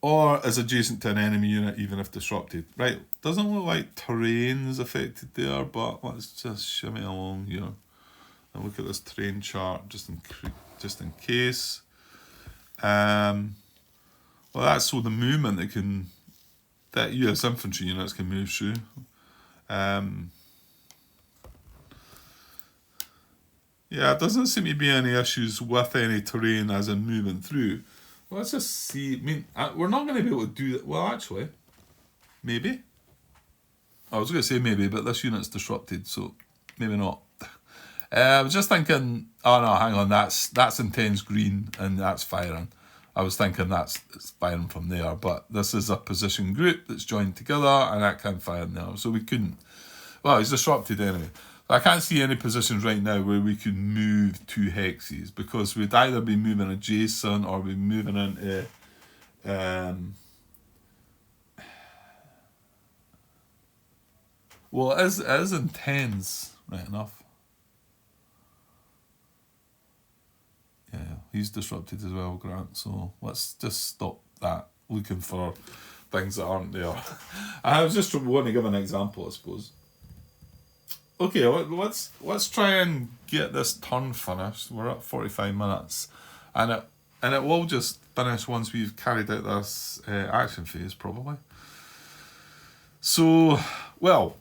or is adjacent to an enemy unit even if disrupted. Right, doesn't look like terrain's affected there, but let's just shimmy along here and look at this terrain chart just in case. Well, that's so the movement that US infantry units can move through. Yeah, it doesn't seem to be any issues with any terrain as in moving through. Well, let's just see. I mean, we're not going to be able to do that. Well, actually, maybe. I was going to say maybe, but this unit's disrupted, so maybe not. I was just thinking, oh no, hang on, that's intense green and that's firing. I was thinking it's firing from there, but this is a position group that's joined together and that can fire now. So we couldn't. Well, it's disrupted anyway. I can't see any positions right now where we could move 2 hexes because we'd either be moving adjacent or be moving into. Well, it is intense, right enough. Yeah, he's disrupted as well, Grant. So let's just stop that looking for things that aren't there. I was just want to give an example, I suppose. Okay, let's try and get this turn finished. We're at 45 minutes, and it will just finish once we've carried out this action phase, probably. So, well,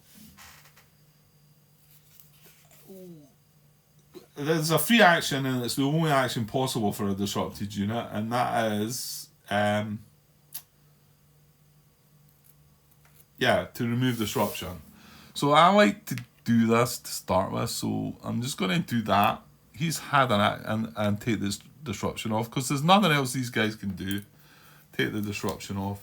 there's a free action, and it's the only action possible for a disrupted unit, and that is, to remove disruption. So I like to do this to start with, so I'm just going to do that. He's had and take this disruption off, because there's nothing else these guys can do. Take the disruption off.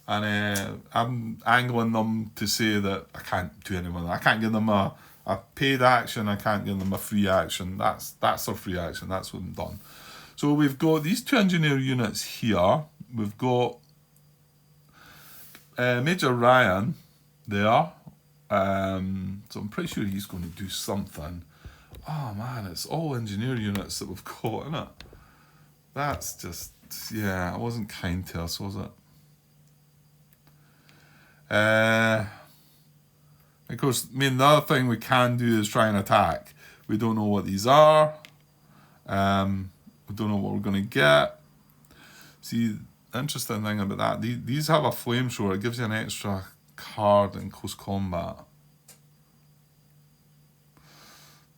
And I'm angling them to say that I can't do anything with it. I can't give them a paid action, I can't give them a free action. That's a free action, that's what I'm done. So we've got these two engineer units here. We've got Major Ryan there. So I'm pretty sure he's going to do something. Oh man, it's all engineer units that we've got, isn't it? That's just, it wasn't kind to us, was it? Of course, I mean, the other thing we can do is try and attack. We don't know what these are. We don't know what we're going to get. See, the interesting thing about that, these have a flamethrower. It gives you an extra card in close combat.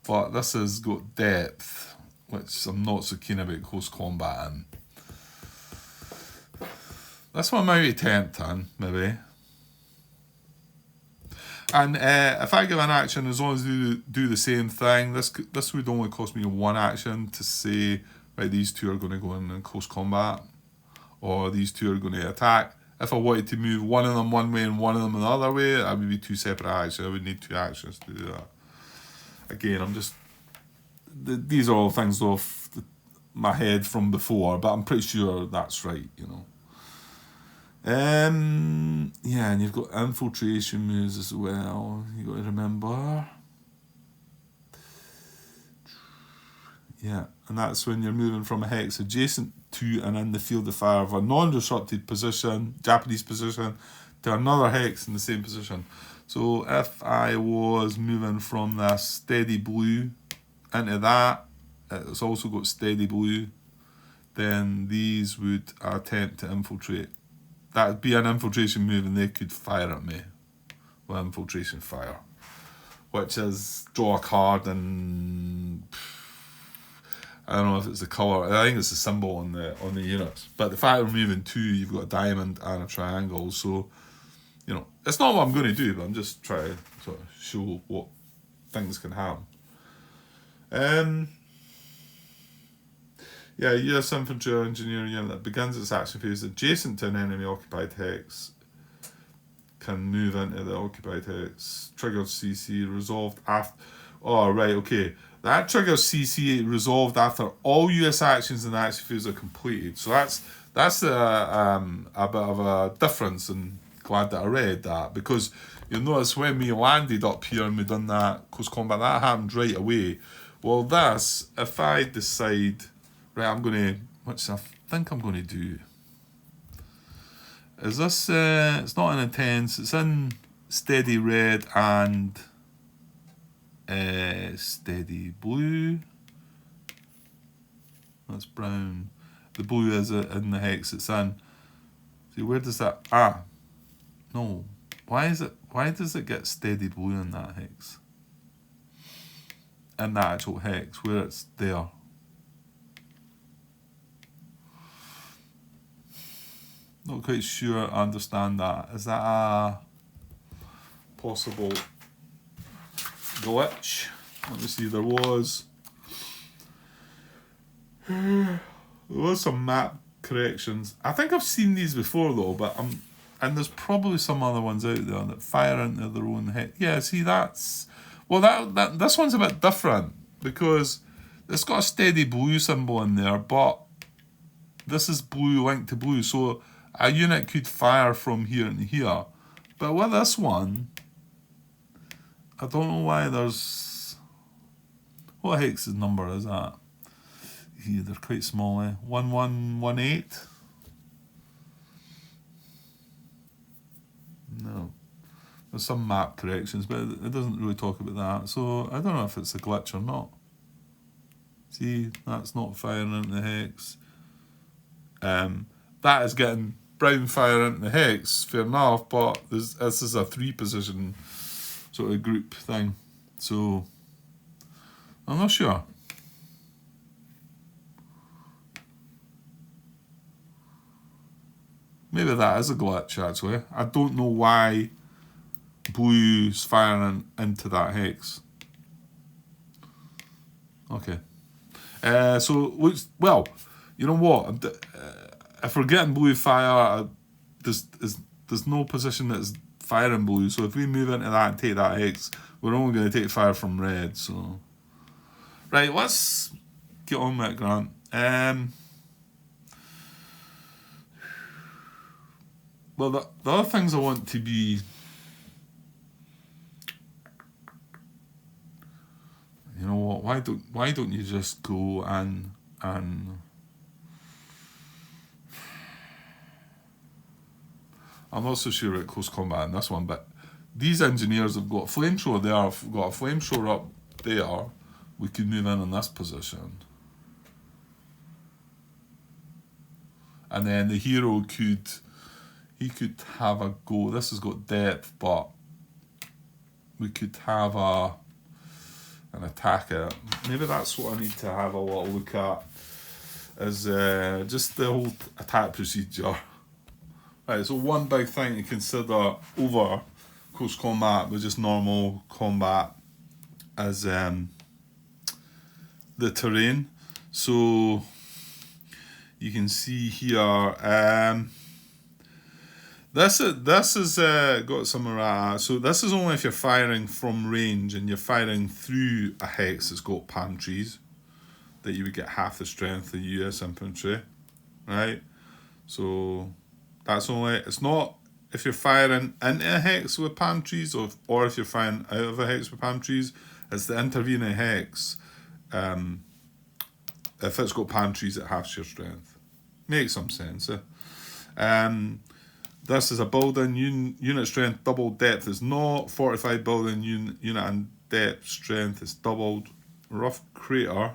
But this has got depth, which I'm not so keen about close combat in. This one might be tempting, maybe. And if I give an action, as long as you do the same thing, this would only cost me one action to say, right, these two are going to go in close combat, or these two are going to attack. If I wanted to move one of them one way and one of them another way, that would be two separate actions. I would need two actions to do that. Again, these are all things off my head from before, but I'm pretty sure that's right, you know. And you've got infiltration moves as well. You got to remember. Yeah, and that's when you're moving from a hex adjacent to and in the field of fire of a non-disrupted position, Japanese position, to another hex in the same position. So if I was moving from this steady blue into that, it's also got steady blue, then these would attempt to infiltrate. That would be an infiltration move, and they could fire at me with infiltration fire, which is draw a card, and I don't know if it's the colour. I think it's the symbol on the units. But the fact we're moving two, you've got a diamond and a triangle. So, you know, it's not what I'm going to do, but I'm just trying to sort of show what things can happen. US infantry or engineering unit that begins its action phase adjacent to an enemy occupied hex can move into the occupied hex. Triggered CC resolved after. Oh, right, okay. That triggers CC resolved after all US actions in the action phase are completed. So that's a bit of a difference, and glad that I read that, because you'll notice when we landed up here and we done that close combat, that happened right away. Well, this, if I decide, right, I'm going to, which I think I'm going to do, is this, it's not in intense, it's in steady red and steady blue. That's brown. The blue is in the hex it's in. See, where does that, no. Why does it get steady blue in that hex? In that actual hex, where it's there. Not quite sure I understand that. Is that a possible glitch? Let me see, there was some map corrections. I think I've seen these before though, but and there's probably some other ones out there that fire into their own head. Yeah, see, that's, well, that this one's a bit different, because it's got a steady blue symbol in there, but this is blue linked to blue, so a unit could fire from here and here. But with this one, I don't know why there's, what hex's number is that? Yeah, they're quite small, 1118. No. There's some map corrections, but it doesn't really talk about that. So I don't know if it's a glitch or not. See, that's not firing into the hex. That is getting brown fire into the hex, fair enough, but this is a 3 position sort of group thing. So I'm not sure. Maybe that is a glitch, actually. I don't know why blue's firing into that hex. Okay. So, looks, well, you know what? If we're getting blue fire, there's no position that's firing blue. So if we move into that and take that hex, we're only going to take fire from red. So, right, let's get on with it, Grant. Well, the other things I want to be, you know what? Why don't you just go and I'm not so sure about close combat in this one, but these engineers have got a flamethrower there. I've got a flamethrower up there. We could move in this position, and then the hero could have a go. This has got depth, but we could have an attacker. Maybe that's what I need to have a little look at, is just the whole attack procedure. Right, so one big thing to consider over close combat with just normal combat is the terrain. So you can see here, this is got some errata. So this is only if you're firing from range and you're firing through a hex that's got palm trees, that you would get half the strength of US infantry, right? So that's only, it's not if you're firing into a hex with palm trees or if you're firing out of a hex with palm trees. It's the intervening hex. If it's got palm trees, it halves your strength. Makes some sense. This is a building, unit strength doubled, depth is not. Fortified building, unit and depth strength is doubled. Rough crater,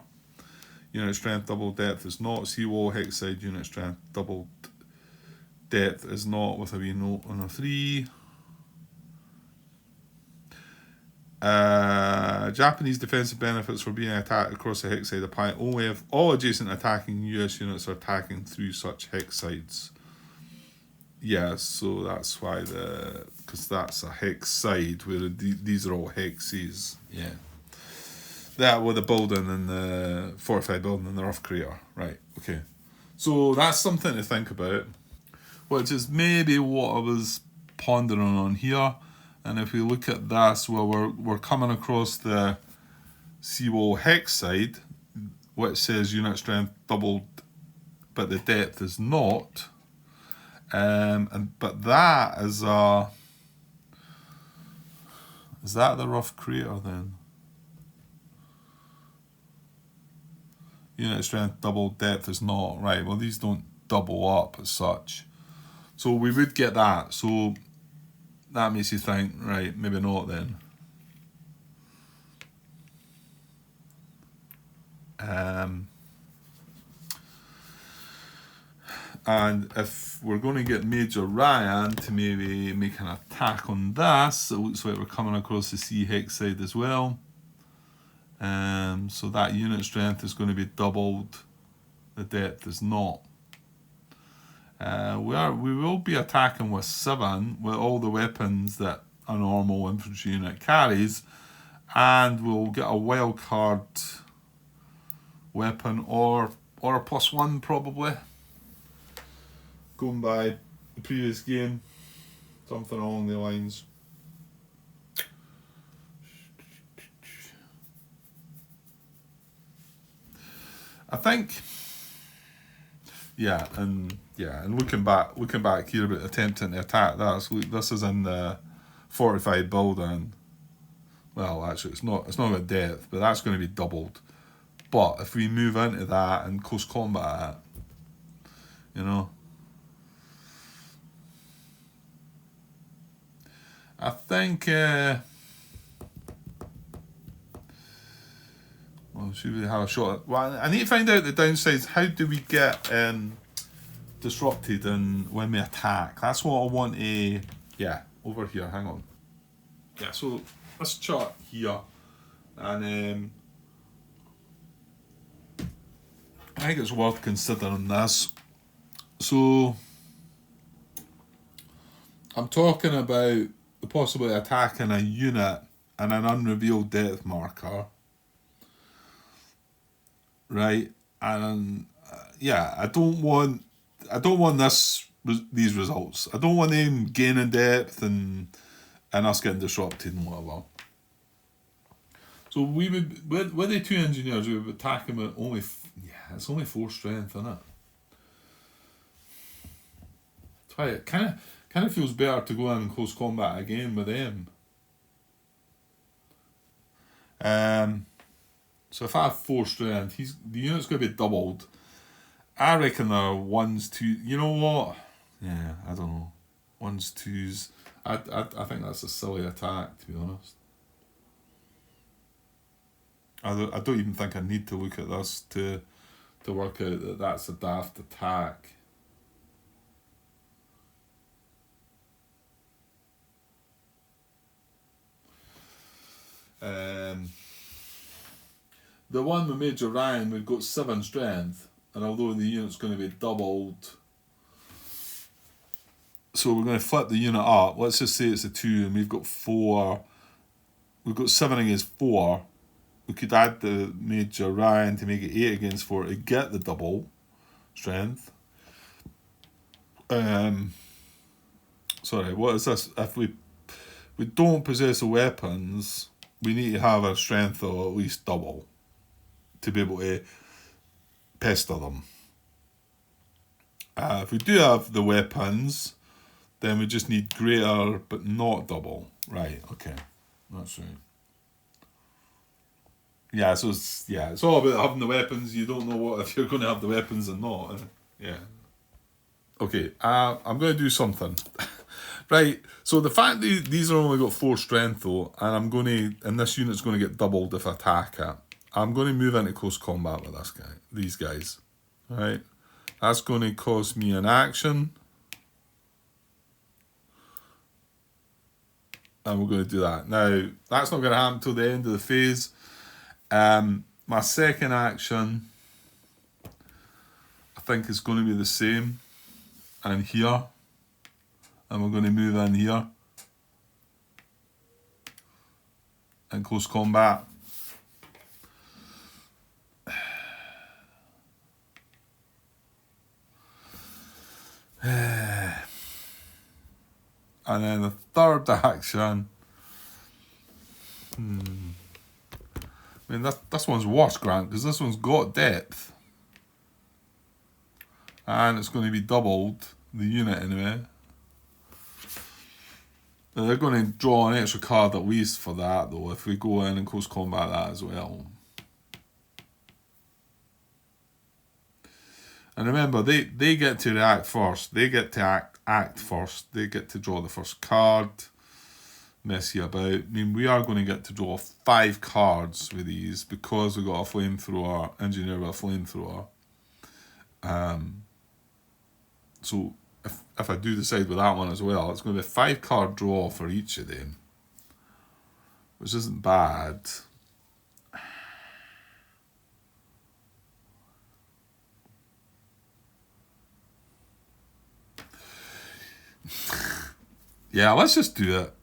unit strength doubled, depth is not. Seawall, hex side, unit strength doubled, depth is not, with a wee note on a 3. Japanese defensive benefits for being attacked across the hex side apply only if all adjacent attacking US units are attacking through such hex sides. Yeah, so that's why because that's a hex side where these are all hexes. Yeah. That with the building and the fortified building and the rough crater. Right, okay. So that's something to think about, which is maybe what I was pondering on here. And if we look at this, well, we're coming across the seawall hex side, which says unit strength doubled, but the depth is not. But that is that the rough crater then? Unit strength double, depth is not. Right, well these don't double up as such. So we would get that. So that makes you think, right, maybe not then. And if we're going to get Major Ryan to maybe make an attack on this, it looks like we're coming across the sea hex side as well. So that unit strength is going to be doubled. The depth is not. We will be attacking with 7 with all the weapons that a normal infantry unit carries, and we'll get a wild card weapon or a +1 probably. Going by the previous game, something along the lines. I think, and looking back here about attempting to attack that. So this is in the fortified building. Well, actually, it's not about depth, but that's going to be doubled. But if we move into that and close combat, you know. I think. Well, should we have a shot? Well, I need to find out the downsides. How do we get disrupted and when we attack? That's what I want to. Yeah, over here. Hang on. Yeah, so let's chart here, and I think it's worth considering this. So I'm talking about the possibility of attacking a unit and an unrevealed depth marker, right? And yeah, I don't want these results. I don't want them gaining depth and us getting disrupted and whatever. So we would with the two engineers, we would attack him at only it's only 4 strength, isn't it? Try it. Kind of feels better to go in close combat again with them. So if I have 4 strength, the unit's going to be doubled. I reckon there are 1s, 2. You know what? Yeah, I don't know. 1s, 2s. I think that's a silly attack, to be honest. I don't even think I need to look at this to work out that that's a daft attack. The one with Major Ryan, we've got 7 strength, and although the unit's going to be doubled, so we're going to flip the unit up. Let's just say it's a 2, and we've got 4. We've got 7 against 4. We could add the Major Ryan to make it 8 against 4 to get the double strength. Sorry, what is this? If we don't possess the weapons, we need to have a strength of at least double to be able to pester them. If we do have the weapons, then we just need greater but not double. Right, okay. That's right. Yeah, so it's all about having the weapons. You don't know what if you're going to have the weapons or not. Yeah. Okay, I'm going to do something. Right, so the fact that these are only got 4 strength though, and this unit's going to get doubled if I attack it, I'm going to move into close combat with these guys. Right, that's going to cost me an action. And we're going to do that. Now, that's not going to happen until the end of the phase. My second action, I think, is going to be the same. And here. And we're going to move in here. In close combat. And then the third action. I mean, this one's worse, Grant, because this one's got depth. And it's going to be doubled, the unit anyway. Now they're going to draw an extra card at least for that, though, if we go in and close combat that as well. And remember, they get to react first. They get to act first. They get to draw the first card. Mess you about. I mean, we are going to get to draw 5 cards with these because we've got a flamethrower, engineer with a flamethrower. So if I do decide with that one as well, it's going to be a 5 card draw for each of them, which isn't bad. Yeah, let's just do it.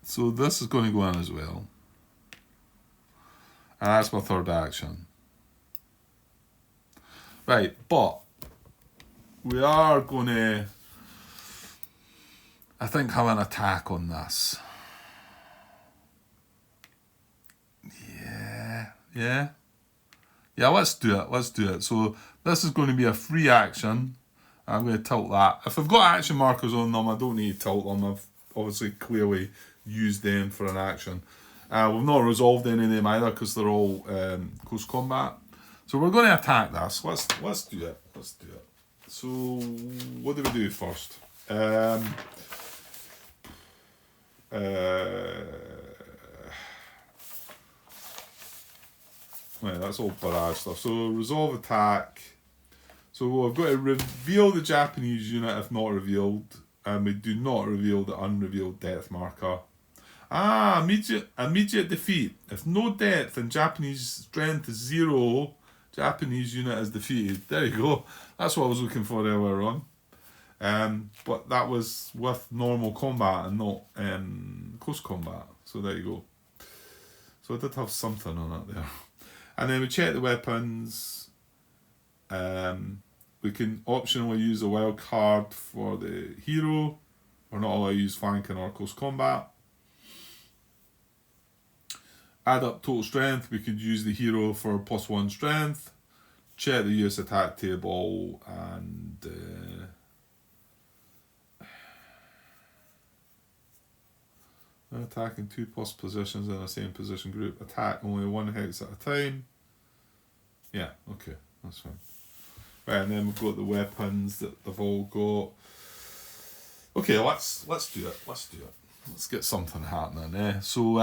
So this is going to go in as well. And that's my third action. Right, but we are going to, I think, have an attack on this. Yeah, let's do it. So this is going to be a free action. I'm going to tilt that. If I've got action markers on them, I don't need to tilt them. I've obviously clearly used them for an action. We've not resolved any of them either because they're all close combat. So we're going to attack this. Let's do it. So what do we do first? Right, that's all barrage stuff. So resolve attack. So we've got to reveal the Japanese unit if not revealed, and we do not reveal the unrevealed depth marker. Immediate defeat. If no depth and Japanese strength is 0, Japanese unit is defeated. There you go. That's what I was looking for earlier on. But that was with normal combat and not close combat. So there you go. So I did have something on it there. And then we check the weapons. We can optionally use a wild card for the hero. We're not allowed to use flanking or close combat. Add up total strength. We could use the hero for +1 strength. Check the US attack table and attacking 2+ positions in the same position group. Attack only 1 hex at a time. Yeah, okay, that's fine. Right, and then we've got the weapons that they've all got. Okay, let's do it. Let's get something happening. So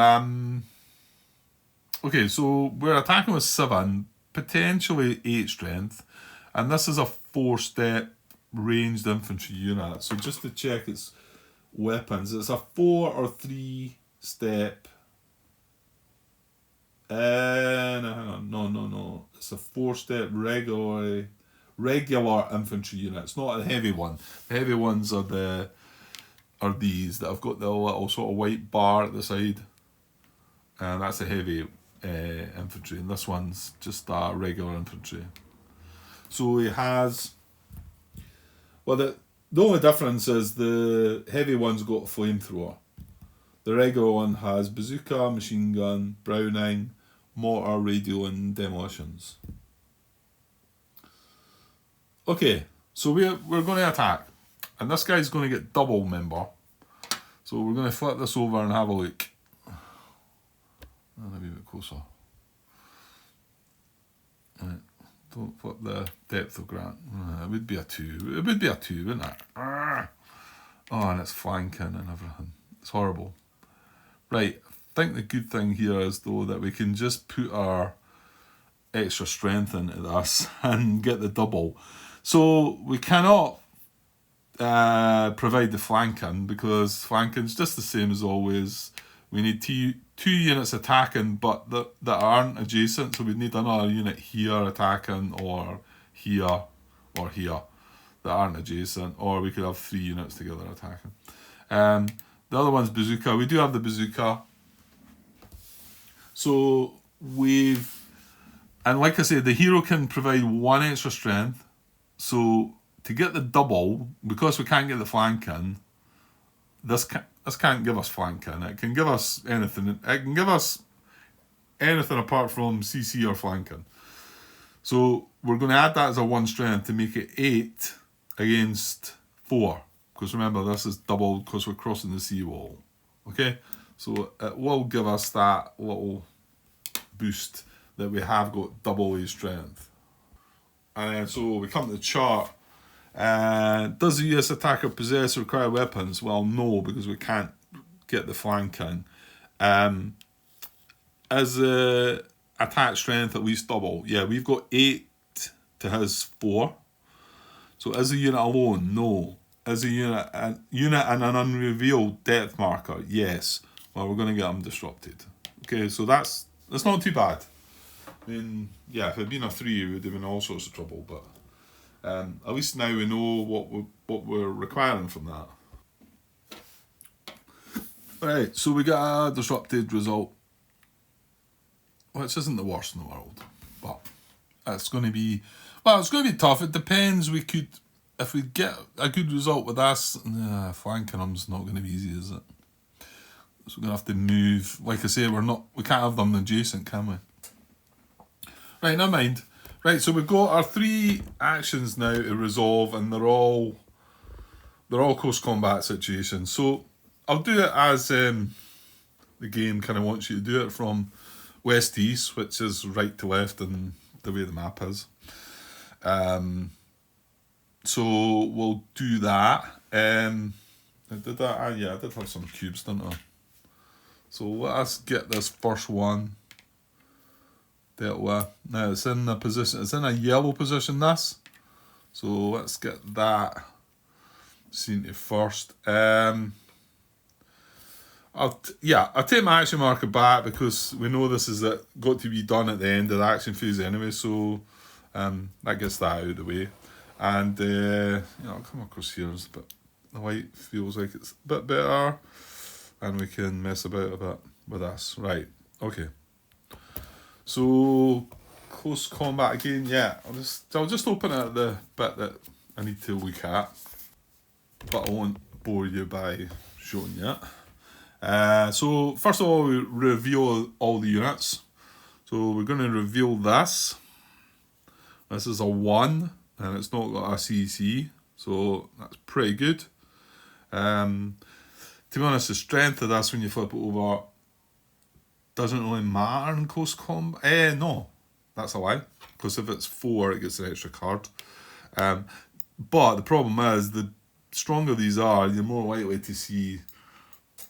okay, so we're attacking with 7, potentially 8 strength, and this is a 4-step ranged infantry unit. So just to check its weapons, it's a 4 or 3 step. No, hang on, no. It's a 4-step regular infantry unit. It's not a heavy one. The heavy ones are these that have got the little sort of white bar at the side, and that's a heavy infantry. And this one's just a regular infantry. So he has. Well, the only difference is the heavy one's got a flamethrower. The regular one has bazooka, machine gun, Browning, mortar, radio, and demolitions. Okay, so we're going to attack, and this guy's going to get double, member. So we're going to flip this over and have a look. Maybe a bit closer. Right. Don't flip the depth of grant. It would be a 2. It would be a 2, wouldn't it? Oh, and it's flanking and everything. It's horrible. Right, I think the good thing here is, though, that we can just put our extra strength into this and get the double. So we cannot provide the flanking, because flanking's just the same as always. We need 2 units attacking, but that aren't adjacent. So we need another unit here attacking, or here, that aren't adjacent. Or we could have 3 units together attacking. The other one's bazooka. We do have the bazooka. So and like I said, the hero can provide 1 extra strength. So to get the double, because we can't get the flanking, this can't give us flanking. It can give us anything. It can give us anything apart from CC or flanking. So we're going to add that as a 1 strength to make it 8 against 4. Because remember, this is doubled because we're crossing the seawall. Okay? So it will give us that little boost that we have got double A strength. And then so we come to the chart. Does the US attacker possess required weapons? Well, no, because we can't get the flanking. Is the attack strength at least double? Yeah, we've got 8 to his 4. So is the unit alone? No. Is a unit and an unrevealed depth marker? Yes. Well, we're going to get him disrupted. Okay, so that's not too bad. I mean, yeah, if it had been a 3, we would have been in all sorts of trouble. But at least now we know what we're requiring from that. Right, so we got a disrupted result, which isn't the worst in the world, but it's going to be tough. It depends. If we get a good result with us, flanking them's not going to be easy, is it? So we're going to have to move. Like I say, we can't have them adjacent, can we? Right, never mind. Right, so we've got our 3 actions now to resolve, and they're all close combat situations. So I'll do it as the game kind of wants you to do it, from west to east, which is right to left and the way the map is. So we'll do that. I did that. Yeah, I did have some cubes, didn't I? So let us get this first one dealt with. Now it's in the position, it's in a yellow position, this. So let's get that seen to first. I'll take my action marker back because we know this is got to be done at the end of the action phase anyway. So that gets that out of the way, and I'll come across here. But the white feels like it's a bit better, and we can mess about a bit with this. Right, okay. So close combat again. Yeah, I'll just open at the bit that I need to look at, but I won't bore you by showing you it. So first of all, we reveal all the units. So we're going to reveal this. This is a 1, and it's not got a CC, so that's pretty good. To be honest, the strength of this when you flip it over doesn't really matter in close combat. No, that's a lie, because if it's 4, it gets an extra card. But the problem is, the stronger these are, you're more likely to see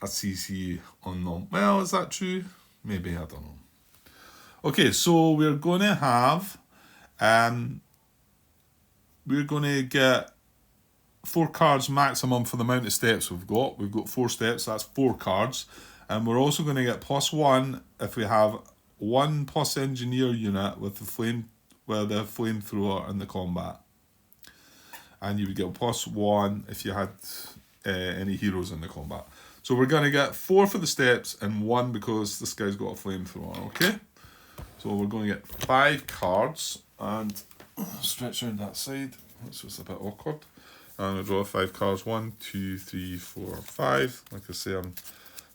a CC on them. Well, is that true? Maybe, I don't know. Okay, so we're going to have, we're going to get 4 cards maximum for the amount of steps we've got. We've got 4 steps, so that's 4 cards. And we're also going to get +1 if we have 1 plus engineer unit with the flamethrower in the combat. And you would get +1 if you had any heroes in the combat. So we're going to get 4 for the steps and 1 because this guy's got a flamethrower, okay? So we're going to get 5 cards and stretch around that side. That's just a bit awkward. And I'll draw 5 cards. 1, 2, 3, 4, 5. Like I say,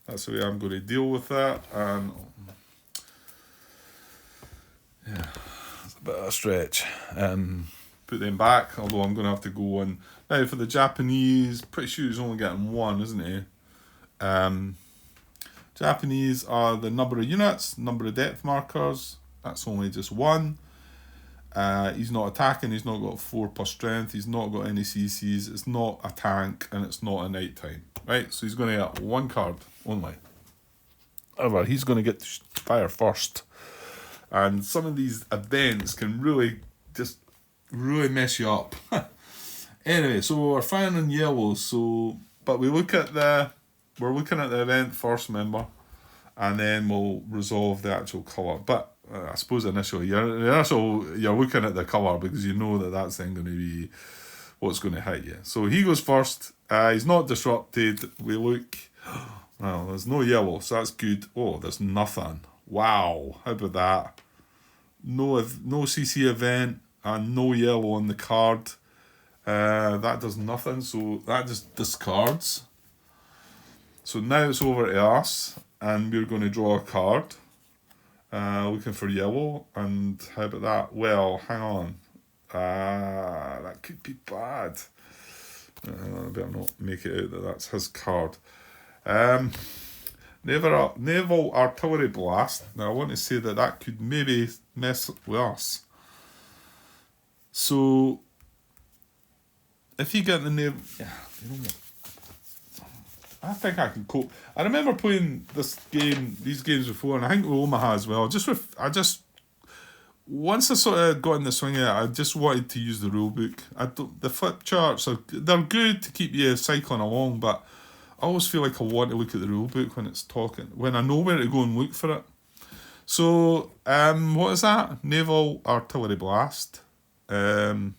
that's the way I'm going to deal with that. And yeah, it's a bit of a stretch. Put them back, although I'm going to have to go on. Now for the Japanese, pretty sure he's only getting 1, isn't he? Japanese are the number of units, number of depth markers. That's only just 1. He's not attacking, he's not got 4 plus strength, he's not got any CCs, it's not a tank, and it's not a night time. Right, so he's going to get 1 card only. However, he's going to get to fire first. And some of these events can really mess you up. Anyway, so we're firing in yellow, but we're looking at the event first, remember, and then we'll resolve the actual colour. But I suppose initially you're looking at the colour because you know that that's then going to be what's going to hit you. So he goes first. He's not disrupted. We look. Well, there's no yellow, so that's good. Oh, there's nothing. Wow, how about that? No CC event and no yellow on the card. That does nothing, so that just discards. So now it's over to us, and we're going to draw a card. Looking for yellow, and how about that? Well, hang on. That could be bad. I better not make it out that that's his card. Naval Artillery Blast. Now I want to say that could maybe mess with us. So if you get the naval, I think I can cope. I remember playing these games before, and I think with Omaha as well. Once I sort of got in the swing of it, I just wanted to use the rule book. The flip charts they're good to keep you cycling along, but I always feel like I want to look at the rule book when it's talking, when I know where to go and look for it. So, what is that? Naval Artillery Blast. Oh,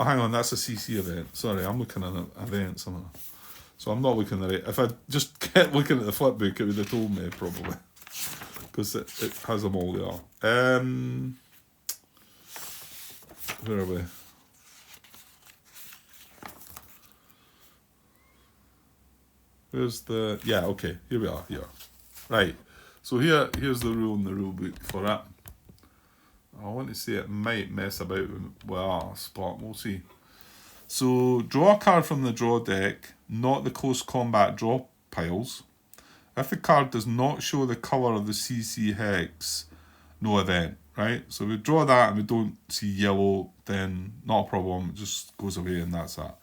hang on, that's a CC event. Sorry, I'm looking at events. So I'm not looking at it. If I just kept looking at the flip book, it would have told me probably, because it has them all there. Where are we? Where's the... Yeah, okay, here we are, here. Right, so here's the rule in the rule book for it. I want to say it might mess about with our spot, we'll see. So, draw a card from the draw deck, not the close combat draw piles. If the card does not show the colour of the CC hex, no event, right? So we draw that and we don't see yellow, then not a problem, it just goes away and that's that.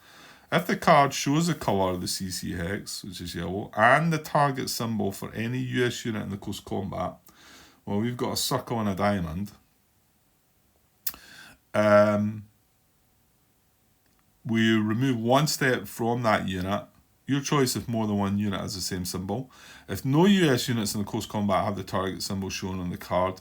If the card shows the colour of the CC hex, which is yellow, and the target symbol for any US unit in the close combat, well, we've got a circle and a diamond. We remove one step from that unit. Your choice if more than one unit has the same symbol. If no US units in the close combat have the target symbol shown on the card,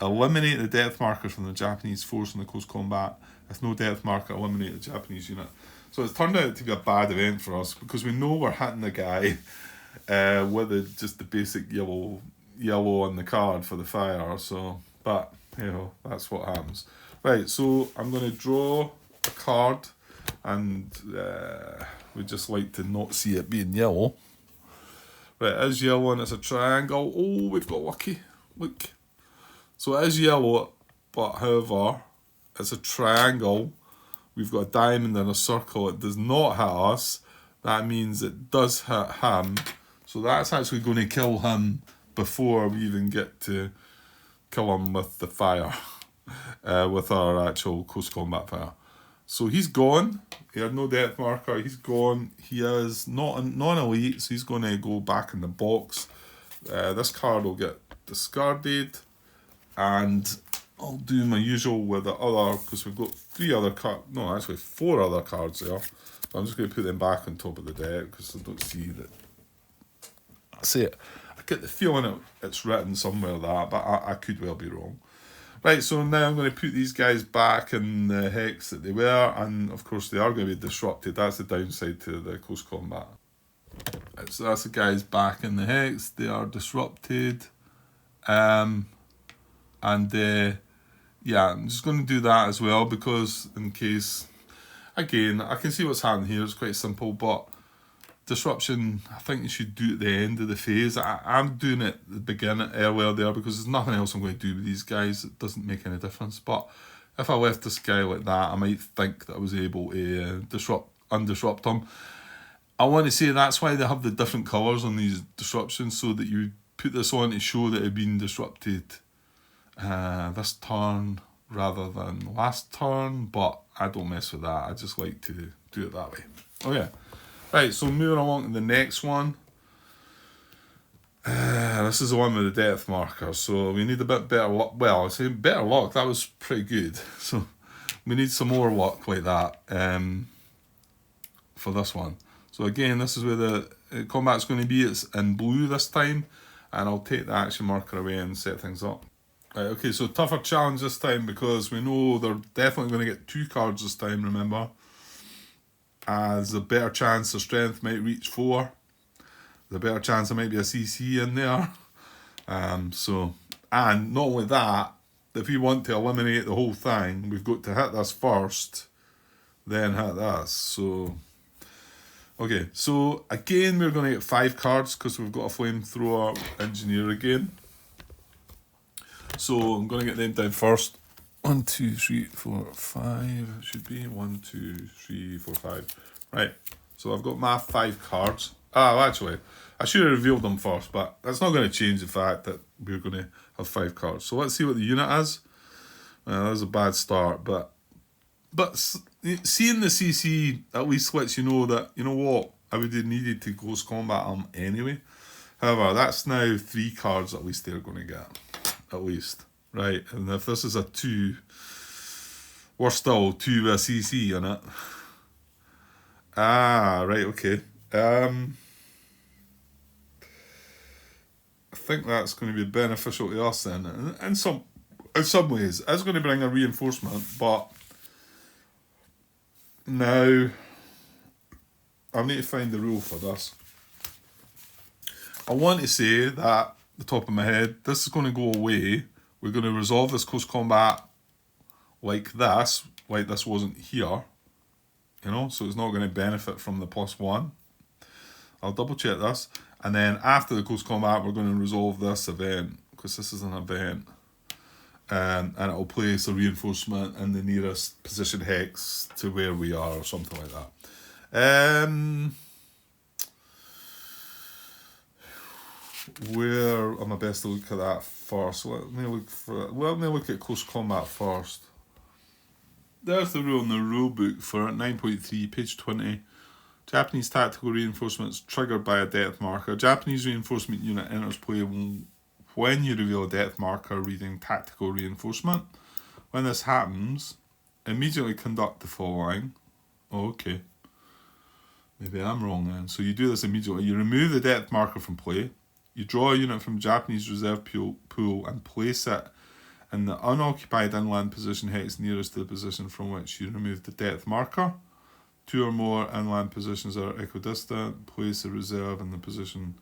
eliminate the depth marker from the Japanese force in the close combat. If no depth marker, eliminate the Japanese unit. So it's turned out to be a bad event for us because we know we're hitting the guy with just the basic yellow on the card for the fire. So, but that's what happens. Right, so I'm going to draw a card, and we just like to not see it being yellow. Right, it is yellow and it's a triangle. Oh, we've got lucky. Look. So it is yellow, but however, it's a triangle. We've got a diamond and a circle. It does not hit us. That means it does hit him. So that's actually going to kill him before we even get to kill him with the fire. With our actual close combat fire. So he's gone. He had no depth marker. He's gone. He is not non-elite, so he's going to go back in the box. This card will get discarded. And I'll do my usual with the other, because we've got 4 other cards there. So I'm just going to put them back on top of the deck because I don't see that. I say it. I get the feeling it's written somewhere that, but I could well be wrong. Right, so now I'm going to put these guys back in the hex that they were, and of course they are going to be disrupted. That's the downside to the close combat. Right, so that's the guys back in the hex. They are disrupted. Yeah, I'm just going to do that as well because in case, again, I can see what's happening here. It's quite simple, but disruption, I think you should do at the end of the phase. I'm doing it at the beginning, earlier there, because there's nothing else I'm going to do with these guys. It doesn't make any difference. But if I left this guy like that, I might think that I was able to undisrupt him. I want to say that's why they have the different colours on these disruptions, so that you put this on to show that it had been disrupted this turn rather than last turn, but I don't mess with that. I just like to do it that way. Oh yeah. Right, so moving along to the next one. This is the one with the depth marker, so we need a bit better luck. Well, I say better luck, that was pretty good. So we need some more luck like that for this one. So again, this is where the combat's going to be. It's in blue this time, and I'll take the action marker away and set things up. Right, okay, so tougher challenge this time because we know they're definitely going to get 2 cards this time, remember. There's a better chance their strength might reach 4. There's a better chance there might be a CC in there. And not only that, if we want to eliminate the whole thing, we've got to hit this first, then hit this. So, okay, so again, we're going to get 5 cards because we've got a flamethrower engineer again. So I'm going to get them down first. 1, 2, 3, 4, 5. It should be 1, 2, 3, 4, 5. Right. So I've got my 5 cards. Actually, I should have revealed them first, but that's not going to change the fact that we're going to have 5 cards. So let's see what the unit is. That was a bad start, but seeing the CC at least lets you know that, you know what, I would have needed to close combat them anyway. However, that's now 3 cards at least they're going to get. At least. Right, and if this is a 2, we're still 2 with a CC in it. Right, okay. I think that's going to be beneficial to us then. In some ways, it's going to bring a reinforcement, but now I need to find the rule for this. I want to say that, the top of my head, this is going to go away. We're going to resolve this close combat like this wasn't here, so it's not going to benefit from the +1. I'll double check this, and then after the close combat, we're going to resolve this event, because this is an event, and it'll place a reinforcement in the nearest position hex to where we are, or something like that. Where am I best to look at that first? Let me look at close combat first. There's the rule in the rule book for it, 9.3, page 20. Japanese tactical reinforcements triggered by a depth marker. Japanese reinforcement unit enters play when you reveal a depth marker reading tactical reinforcement. When this happens, immediately conduct the following. Oh, okay. Maybe I'm wrong then. So you do this immediately. You remove the depth marker from play. You draw a unit from Japanese reserve pool and place it in the unoccupied inland position hex nearest to the position from which you remove the depth marker. 2 or more inland positions are equidistant. Place a reserve in the position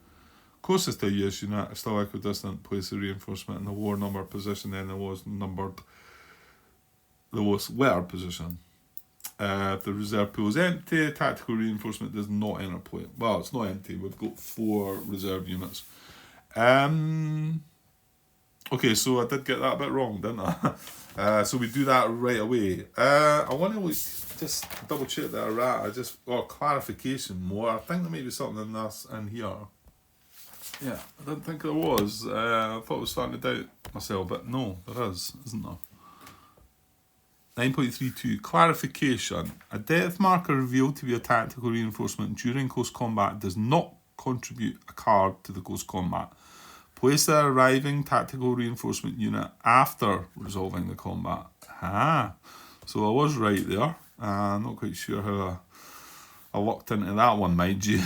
closest to a US unit, still equidistant. Place a reinforcement in the lower number position, then the lowest letter position. If the reserve pool is empty, tactical reinforcement does not enter play. Well, it's not empty. We've got 4 reserve units. Okay, so I did get that a bit wrong, didn't I? So we do that right away. I want to just double check that clarification more. I think there may be something in this in here. Yeah, I didn't think there was. I thought I was starting to doubt myself, but no, there is, isn't there? 9.32 clarification. A depth marker revealed to be a tactical reinforcement during close combat does not contribute a card to the close combat. Place the arriving tactical reinforcement unit after resolving the combat. So I was right there. I'm not quite sure how I lucked into that one, mind you.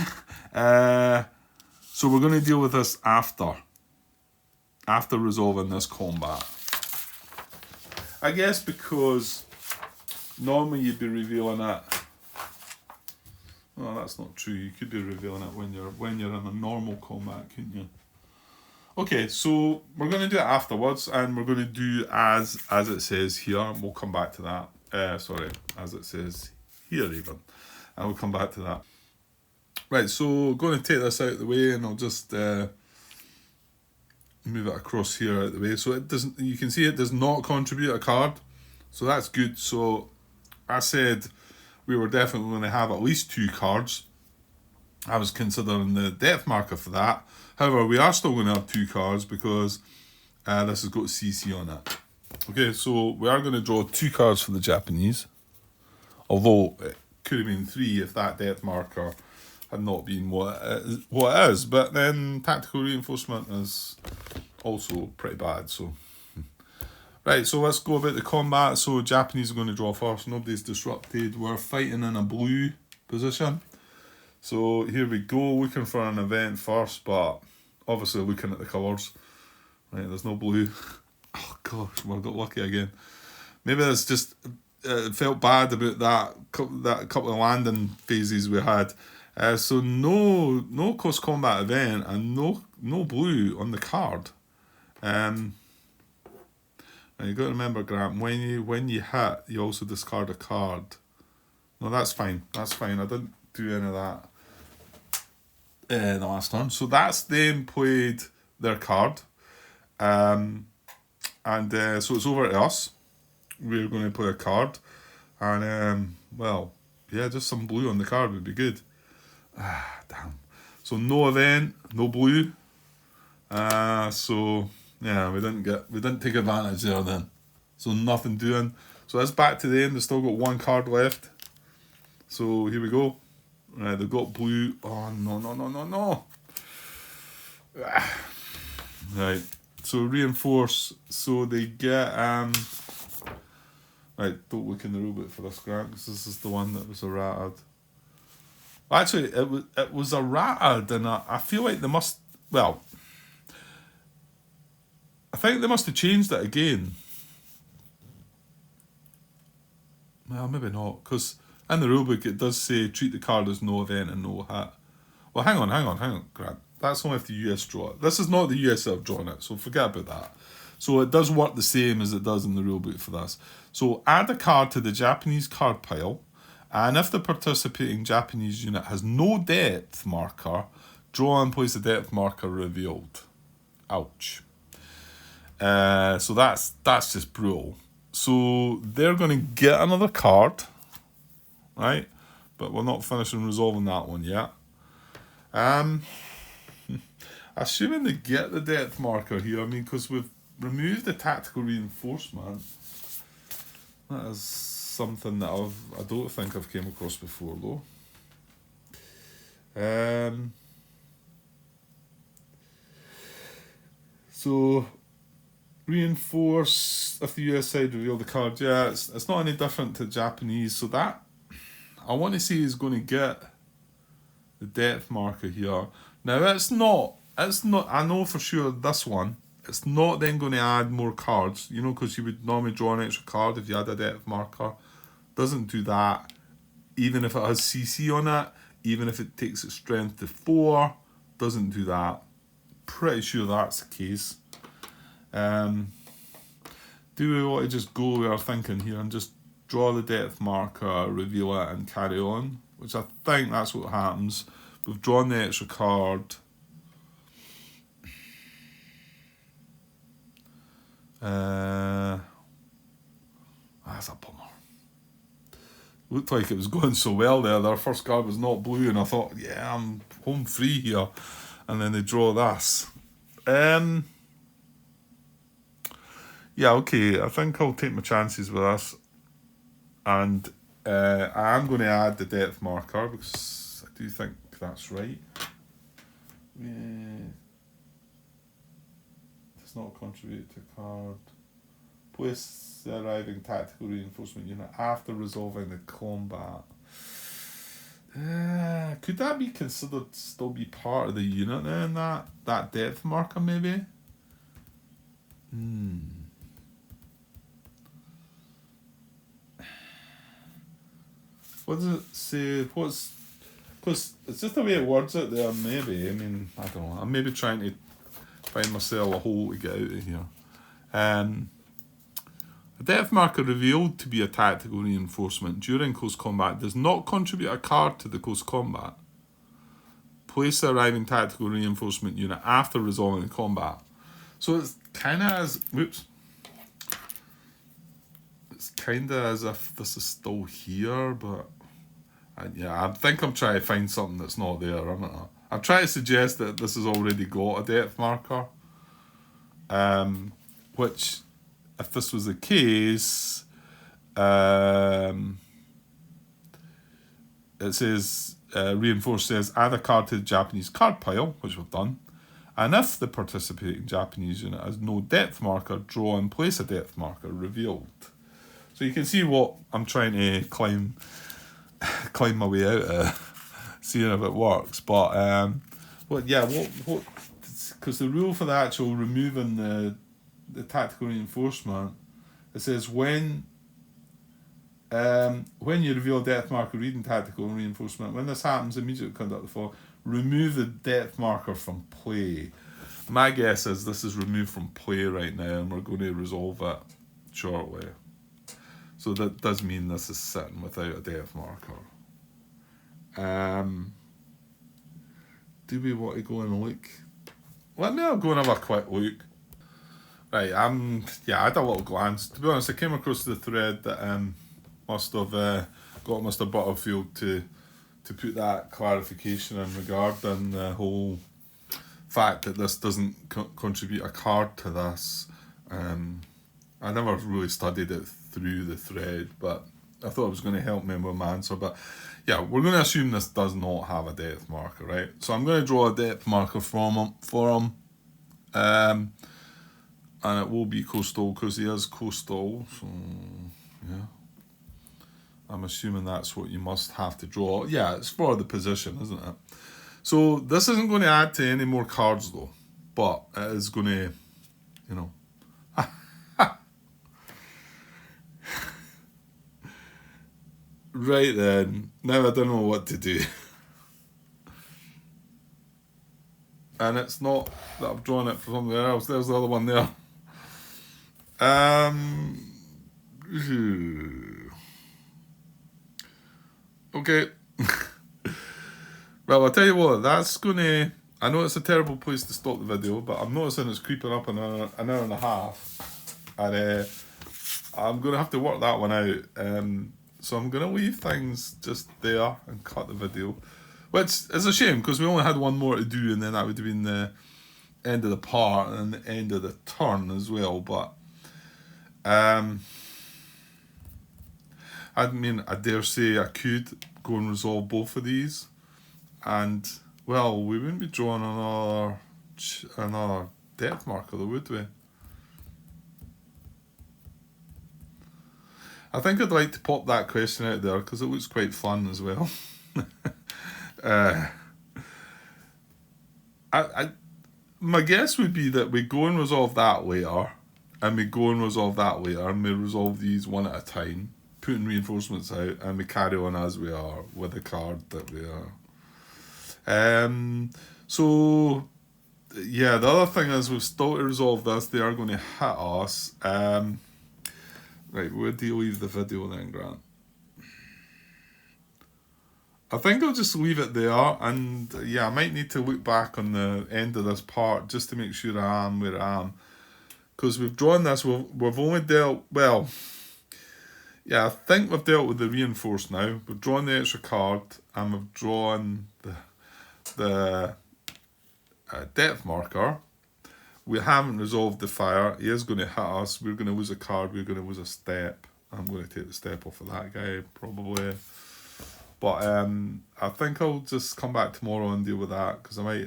So we're going to deal with this after resolving this combat. I guess because normally you'd be revealing it. Well, that's not true. You could be revealing it when you're in a normal combat, couldn't you? Okay, so we're going to do it afterwards, and we're going to do as it says here, and we'll come back to that. As it says here even, and we'll come back to that. Right, so going to take this out of the way, and I'll just move it across here out of the way. So it doesn't. You can see it does not contribute a card, so that's good. So I said we were definitely going to have at least 2 cards. I was considering the depth marker for that. However, we are still going to have 2 cards because this has got CC on it. Okay, so we are going to draw 2 cards for the Japanese. Although it could have been 3 if that depth marker had not been what it is. But then tactical reinforcement is also pretty bad. So, right, so let's go about the combat. So Japanese are going to draw first. Nobody's disrupted. We're fighting in a blue position. So here we go, looking for an event first, but obviously looking at the colours. Right, there's no blue. Oh gosh, we got lucky again. Maybe it's just felt bad about that couple of landing phases we had. So no close combat event and no blue on the card. And you got to remember, Grant, when you hit, you also discard a card. No, that's fine. I didn't do any of that the last turn. So that's them played their card. So it's over to us. We're going to play a card. And, just some blue on the card would be good. Damn. So no event, no blue. We didn't take advantage there then. So nothing doing. So that's back to the end. They've still got 1 card left. So here we go. Right, they've got blue. Oh, no. Right, so reinforce. So they get... Right, don't look in the rulebook for this, Grant, because this is the one that was errated. Actually, it was errated, and I feel like they must... Well, I think they must have changed it again. Well, maybe not, because... In the rulebook, it does say treat the card as no event and no hit. Well, hang on, Grant. That's only if the US draw it. This is not the US that have drawn it, so forget about that. So it does work the same as it does in the rulebook for this. So add a card to the Japanese card pile, and if the participating Japanese unit has no depth marker, draw and place the depth marker revealed. Ouch. So that's just brutal. So they're going to get another card. Right, but we're not finishing resolving that one yet. Assuming they get the depth marker here, because we've removed the tactical reinforcement. That is something that I don't think I've came across before, though. Um, so reinforce if the US side reveal the card. Yeah, it's not any different to Japanese. So that I want to see is going to get the depth marker here. Now it's not. It's not. I know for sure this one. It's not then going to add more cards. You know, because you would normally draw an extra card if you had a depth marker. Doesn't do that. Even if it has CC on it. Even if it takes its strength to 4. Doesn't do that. Pretty sure that's the case. Do we want to just go with our thinking here and just draw the depth marker, reveal it, and carry on? Which I think that's what happens. We've drawn the extra card. That's a bummer. Looked like it was going so well there. Their first card was not blue, and I thought, yeah, I'm home free here. And then they draw this. Yeah, okay. I think I'll take my chances with this. And I am going to add the depth marker because I do think that's right. Does not contribute to card. Place the arriving tactical reinforcement unit after resolving the combat. Could that be considered still be part of the unit then? That depth marker maybe? What does it say? Because it's just the way it words it there, maybe. I mean, I don't know. I'm maybe trying to find myself a hole to get out of here. A depth marker revealed to be a tactical reinforcement during close combat does not contribute a card to the close combat. Place the arriving tactical reinforcement unit after resolving the combat. So it's kind of as... Whoops. It's kind of as if this is still here, but... yeah, I think I'm trying to find something that's not there. I'm trying to suggest that this has already got a depth marker. Which, if this was the case, it says, Reinforce says, add a card to the Japanese card pile, which we've done. And if the participating Japanese unit has no depth marker, draw and place a depth marker revealed. So you can see what I'm trying to climb my way out of, seeing if it works. But because the rule for the actual removing the tactical reinforcement, it says when you reveal a depth marker reading tactical reinforcement, when this happens, immediately conduct the following: remove the depth marker from play. My guess is this is removed from play right now, and we're going to resolve it shortly. So that does mean this is sitting without a depth marker. Do we want to go and look? Let me go and have a quick look. Right, I had a little glance. To be honest, I came across the thread that must have got Mr. Butterfield to put that clarification in regarding the whole fact that this doesn't contribute a card to this. I never really studied it through the thread, but I thought it was going to help me with my answer. But yeah, we're going to assume this does not have a depth marker, right? So I'm going to draw a depth marker for him. And it will be coastal because he is coastal. So yeah, I'm assuming that's what you must have to draw. Yeah, it's for the position, isn't it? So this isn't going to add to any more cards though, but it is going to, you know. Right then, now I don't know what to do. And it's not that I've drawn it from somewhere else. There's the other one there. Okay. Well, I'll tell you what, that's going to... I know it's a terrible place to stop the video, but I'm noticing it's creeping up an hour and a half. And I'm going to have to work that one out. So I'm going to leave things just there and cut the video. Which is a shame, because we only had one more to do, and then that would have been the end of the part and the end of the turn as well. But I mean, I dare say I could go and resolve both of these. And, well, we wouldn't be drawing another depth marker though, would we? I think I'd like to pop that question out there because it looks quite fun as well. uh, I my guess would be that we go and resolve that later, and we go and resolve that later, and we resolve these one at a time, putting reinforcements out, and we carry on as we are with the card that we are. So yeah, the other thing is we've still to resolve this. They are going to hit us. Right, where do you leave the video then, Grant? I think I'll just leave it there, and yeah, I might need to look back on the end of this part just to make sure I am where I am. Because we've drawn this, we've only dealt, well, yeah, I think we've dealt with the reinforced now. We've drawn the extra card, and we've drawn the depth marker. We haven't resolved the fire. He is going to hit us. We're going to lose a card. We're going to lose a step. I'm going to take the step off of that guy, probably. But I think I'll just come back tomorrow and deal with that, because I might...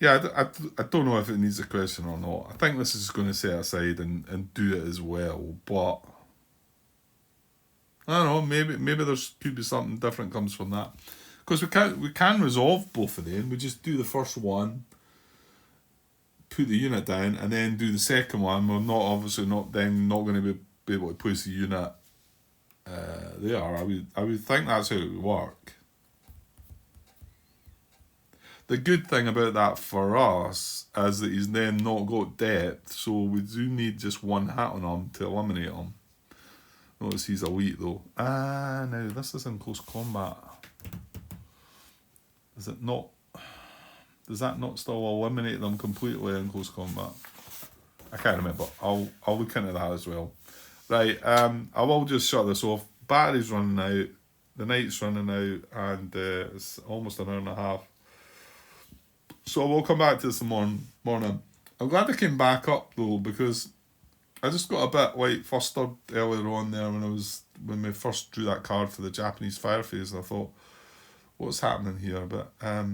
yeah, I don't know if it needs a question or not. I think this is going to set aside and do it as well. But I don't know, maybe there's could be something different comes from that. Because we can resolve both of them. We just do the first one, put the unit down, and then do the second one. We're not obviously not going to be able to place the unit there. I would think that's how it would work. The good thing about that for us is that he's then not got depth, so we do need just one hit on him to eliminate him. Notice he's elite though. Now this is in close combat. Is it not? Does that not still eliminate them completely in close combat? I can't remember. I'll look into that as well. Right, I will just shut this off. Battery's running out, the night's running out, and it's almost an hour and a half. So we'll come back to this in the morning. I'm glad I came back up though, because I just got a bit like flustered earlier on there when we first drew that card for the Japanese fire phase, and I thought, what's happening here? But I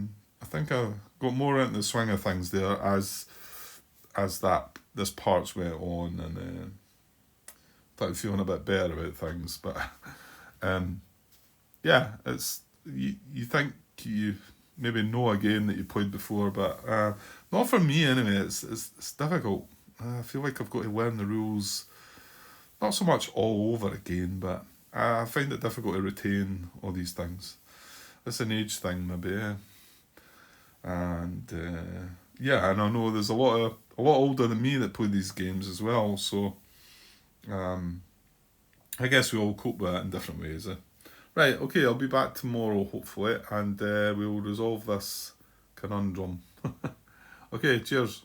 think I got more into the swing of things there as this parts went on, and started feeling a bit better about things. But yeah, it's you think you maybe know a game that you played before, but not for me anyway. It's difficult. I feel like I've got to learn the rules, not so much all over again, but I find it difficult to retain all these things. It's an age thing maybe, and yeah, and I know there's a lot older than me that play these games as well, so I guess we all cope with it in different ways. Right, okay, I'll be back tomorrow hopefully, and we'll resolve this conundrum. Okay, cheers.